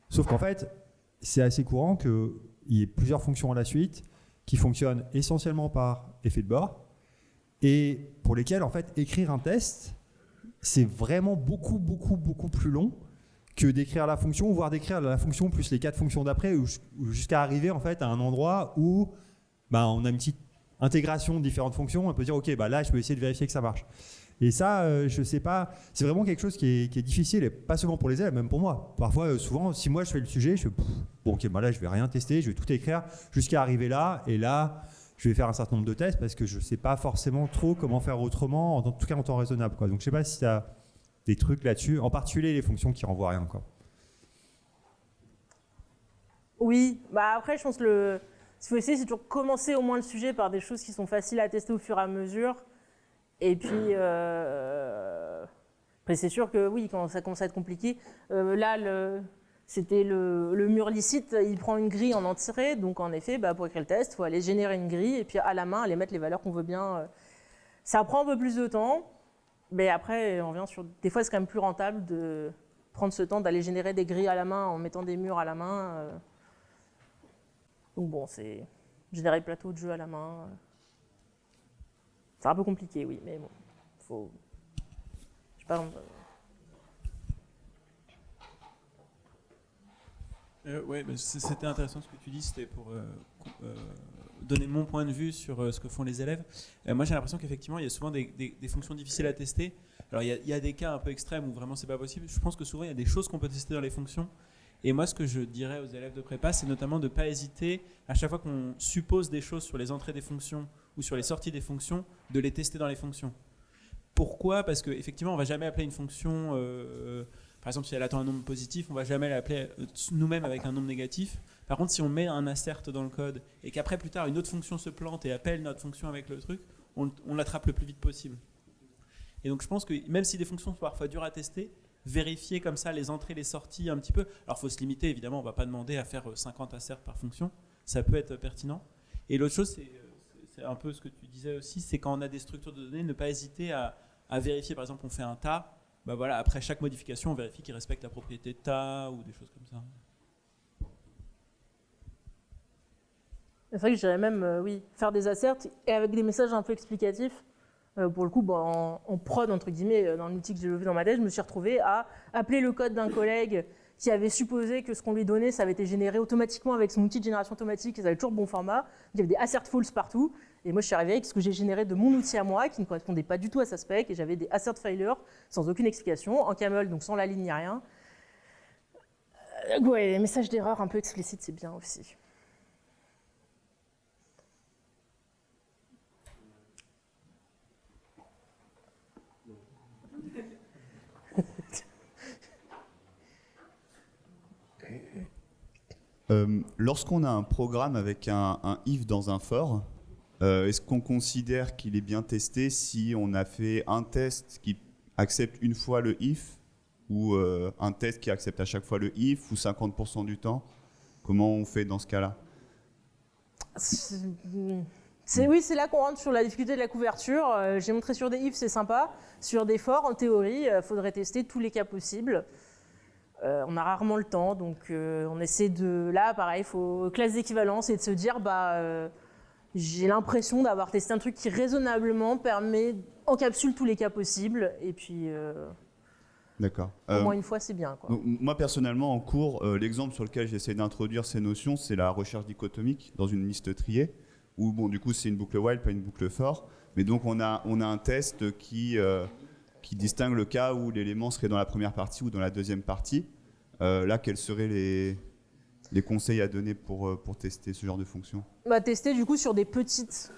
Sauf qu'en fait, c'est assez courant qu'il y ait plusieurs fonctions à la suite qui fonctionnent essentiellement par effet de bord et pour lesquelles, en fait, écrire un test, c'est vraiment beaucoup plus long que d'écrire la fonction, voire d'écrire la fonction plus les 4 fonctions d'après, jusqu'à arriver en fait à un endroit où on a une petite intégration de différentes fonctions, on peut dire ok, là je peux essayer de vérifier que ça marche. Et ça, je sais pas, c'est vraiment quelque chose qui est difficile, et pas seulement pour les élèves, même pour moi. Parfois, souvent, si moi je fais le sujet, je fais là je vais rien tester, je vais tout écrire jusqu'à arriver là, et là je vais faire un certain nombre de tests parce que je sais pas forcément trop comment faire autrement, en tout cas en temps raisonnable, quoi. Donc je sais pas si tu as des trucs là-dessus, en particulier les fonctions qui renvoient à rien, quoi. Oui, après je pense que ce qu'il faut essayer, c'est toujours commencer au moins le sujet par des choses qui sont faciles à tester au fur et à mesure. Et puis, après c'est sûr que oui, quand ça commence à être compliqué, c'était le mur licite, il prend une grille en entier, donc en effet, pour écrire le test, il faut aller générer une grille et puis à la main, aller mettre les valeurs qu'on veut bien. Ça prend un peu plus de temps. Mais après, on vient sur... Des fois, c'est quand même plus rentable de prendre ce temps d'aller générer des grilles à la main en mettant des murs à la main. Donc c'est générer le plateau de jeu à la main. C'est un peu compliqué, oui, mais bon, faut... Je sais pas... C'était intéressant ce que tu dis, c'était pour donner mon point de vue sur ce que font les élèves. Moi j'ai l'impression qu'effectivement il y a souvent des fonctions difficiles à tester. Alors il y a des cas un peu extrêmes où vraiment c'est pas possible. Je pense que souvent il y a des choses qu'on peut tester dans les fonctions. Et moi ce que je dirais aux élèves de prépa, c'est notamment de ne pas hésiter à chaque fois qu'on suppose des choses sur les entrées des fonctions ou sur les sorties des fonctions, de les tester dans les fonctions. Pourquoi ? Parce qu'effectivement on ne va jamais appeler une fonction... par exemple, si elle attend un nombre positif, on ne va jamais l'appeler nous-mêmes avec un nombre négatif. Par contre, si on met un assert dans le code et qu'après, plus tard, une autre fonction se plante et appelle notre fonction avec le truc, on l'attrape le plus vite possible. Et donc, je pense que même si des fonctions sont parfois dures à tester, vérifier comme ça les entrées, les sorties un petit peu. Alors, il faut se limiter, évidemment, on ne va pas demander à faire 50 asserts par fonction. Ça peut être pertinent. Et l'autre chose, c'est un peu ce que tu disais aussi, c'est quand on a des structures de données, ne pas hésiter à vérifier. Par exemple, on fait un tas. Après chaque modification, on vérifie qu'il respecte la propriété de tas ou des choses comme ça. C'est vrai que je dirais même, oui, faire des asserts et avec des messages un peu explicatifs. Pour le coup, en prod, entre guillemets, dans l'outil que j'ai levé dans ma tête, je me suis retrouvée à appeler le code d'un collègue qui avait supposé que ce qu'on lui donnait, ça avait été généré automatiquement avec son outil de génération automatique et ça avait toujours le bon format. Il y avait des assert false partout. Et moi, je suis arrivée avec ce que j'ai généré de mon outil à moi, qui ne correspondait pas du tout à sa spec. Et j'avais des assert failures sans aucune explication, en camel, donc sans la ligne ni rien. Ouais, les messages d'erreur un peu explicites, c'est bien aussi. Lorsqu'on a un programme avec un if dans un for, est-ce qu'on considère qu'il est bien testé si on a fait un test qui accepte une fois le if ou un test qui accepte à chaque fois le if ou 50% du temps? Comment on fait dans ce cas-là? Oui, c'est là qu'on rentre sur la difficulté de la couverture. J'ai montré sur des if, c'est sympa. Sur des for, en théorie, il faudrait tester tous les cas possibles. On a rarement le temps, donc on essaie de... Là, pareil, il faut classe d'équivalence et de se dire, j'ai l'impression d'avoir testé un truc qui raisonnablement encapsule tous les cas possibles, et puis D'accord. Au moins une fois, c'est bien, quoi. Donc, moi, personnellement, en cours, l'exemple sur lequel j'essaie d'introduire ces notions, c'est la recherche dichotomique dans une liste triée, où, bon, du coup, c'est une boucle while, pas une boucle for, mais donc on a un test qui distingue le cas où l'élément serait dans la première partie ou dans la deuxième partie. Là, quels seraient les conseils à donner pour tester ce genre de fonction? Tester du coup sur des petites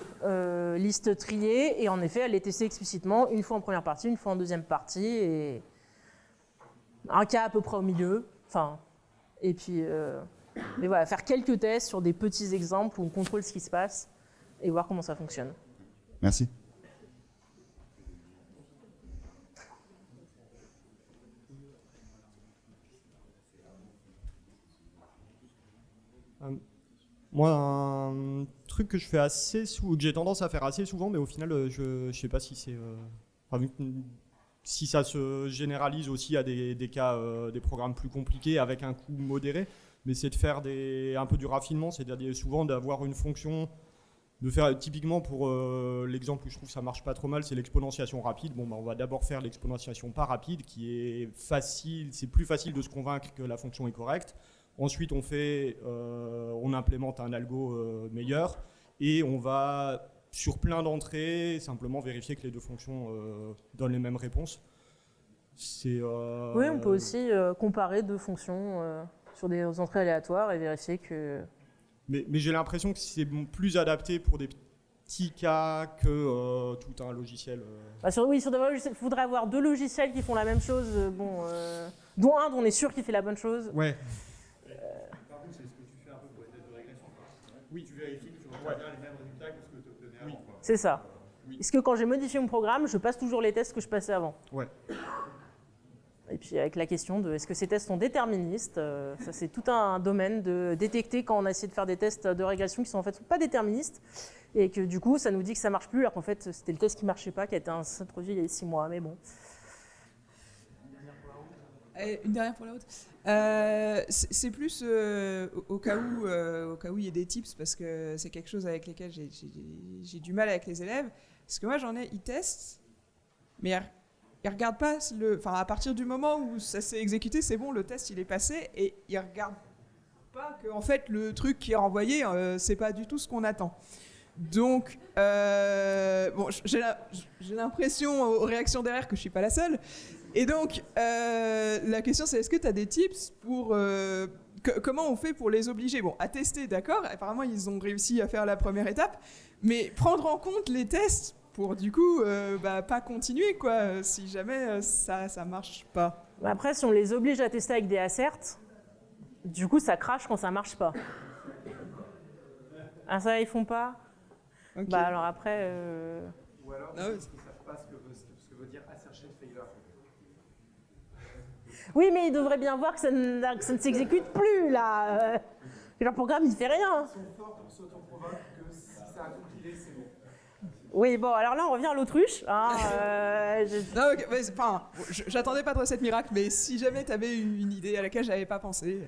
listes triées et en effet aller tester explicitement une fois en première partie, une fois en deuxième partie et un cas à peu près au milieu. Et puis voilà, faire quelques tests sur des petits exemples où on contrôle ce qui se passe et voir comment ça fonctionne. Merci. Moi, un truc que je fais assez souvent, que j'ai tendance à faire assez souvent, mais au final, je sais pas si c'est, si ça se généralise aussi à des cas, des programmes plus compliqués avec un coût modéré, mais c'est de faire un peu du raffinement, c'est-à-dire souvent d'avoir une fonction, de faire typiquement pour l'exemple où je trouve que ça marche pas trop mal, c'est l'exponentiation rapide. On va d'abord faire l'exponentiation pas rapide, qui est facile, c'est plus facile de se convaincre que la fonction est correcte. Ensuite, on implémente un algo meilleur et on va, sur plein d'entrées, simplement vérifier que les deux fonctions donnent les mêmes réponses. Oui, on peut aussi comparer deux fonctions sur des entrées aléatoires et vérifier que... Mais j'ai l'impression que c'est plus adapté pour des petits cas que tout un logiciel. Oui, il faudrait avoir deux logiciels qui font la même chose, dont un dont on est sûr qu'il fait la bonne chose. Ouais. Par contre, c'est ce que tu fais un peu pour les tests de régression. Oui. Tu vérifies que tu obtiens bien les mêmes résultats que ce que tu obtenais avant. Quoi. C'est ça. Oui. Est-ce que quand j'ai modifié mon programme, je passe toujours les tests que je passais avant? Ouais. Et puis avec la question de est-ce que ces tests sont déterministes, ça c'est tout un domaine de détecter quand on a essayé de faire des tests de régression qui sont en fait pas déterministes et que du coup ça nous dit que ça marche plus alors qu'en fait c'était le test qui marchait pas qui a été introduit il y a 6 mois, mais bon. Une dernière pour la haute. C'est plus au cas où il y a des tips parce que c'est quelque chose avec lesquels j'ai du mal avec les élèves. Parce que moi j'en ai, ils testent, mais ils regardent pas à partir du moment où ça s'est exécuté, c'est bon, le test il est passé et ils regardent pas que en fait le truc qui est renvoyé c'est pas du tout ce qu'on attend. Donc j'ai l'impression aux réactions derrière que je suis pas la seule. Et donc la question c'est est-ce que tu as des tips pour comment on fait pour les obliger à tester, d'accord, apparemment ils ont réussi à faire la première étape, mais prendre en compte les tests pour du coup pas continuer quoi si jamais ça marche pas. Après si on les oblige à tester avec des asserts, du coup ça crache quand ça marche pas. Ah ça ils font pas. Okay. Alors après ou alors ils ne savent pas ce que veut dire assertion failure. Oui mais ils devraient bien voir que ça ne s'exécute plus là. Leur programme il fait rien. Ils sont forts pour s'auto-provoquer que si ça a compilé c'est bon. Oui, bon, alors là, on revient à l'autruche. Non, okay, j'attendais pas de recette miracle, mais si jamais tu avais une idée à laquelle j'avais pas pensé.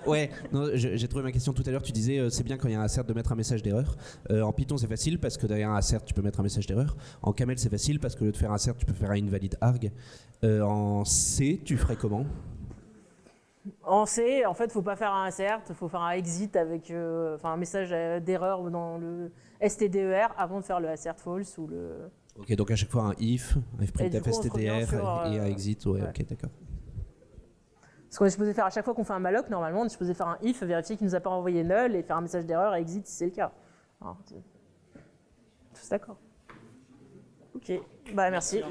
Ouais, non, j'ai trouvé ma question tout à l'heure. Tu disais c'est bien quand il y a un assert de mettre un message d'erreur. En Python c'est facile parce que derrière un assert tu peux mettre un message d'erreur. En Camel c'est facile parce que au lieu de faire un assert tu peux faire un invalid arg. En C tu ferais comment? En C, en fait, faut pas faire un insert, faut faire un exit avec un message d'erreur dans le stder avant de faire le assert false ou le. Ok, donc à chaque fois un if printf stdr et un exit. Ouais, ouais. ok, d'accord. Ce qu'on est supposé faire à chaque fois qu'on fait un malloc, normalement, on est supposé faire un if, vérifier qu'il nous a pas envoyé null et faire un message d'erreur et exit si c'est le cas. Alors, tous d'accord. Ok, bah merci.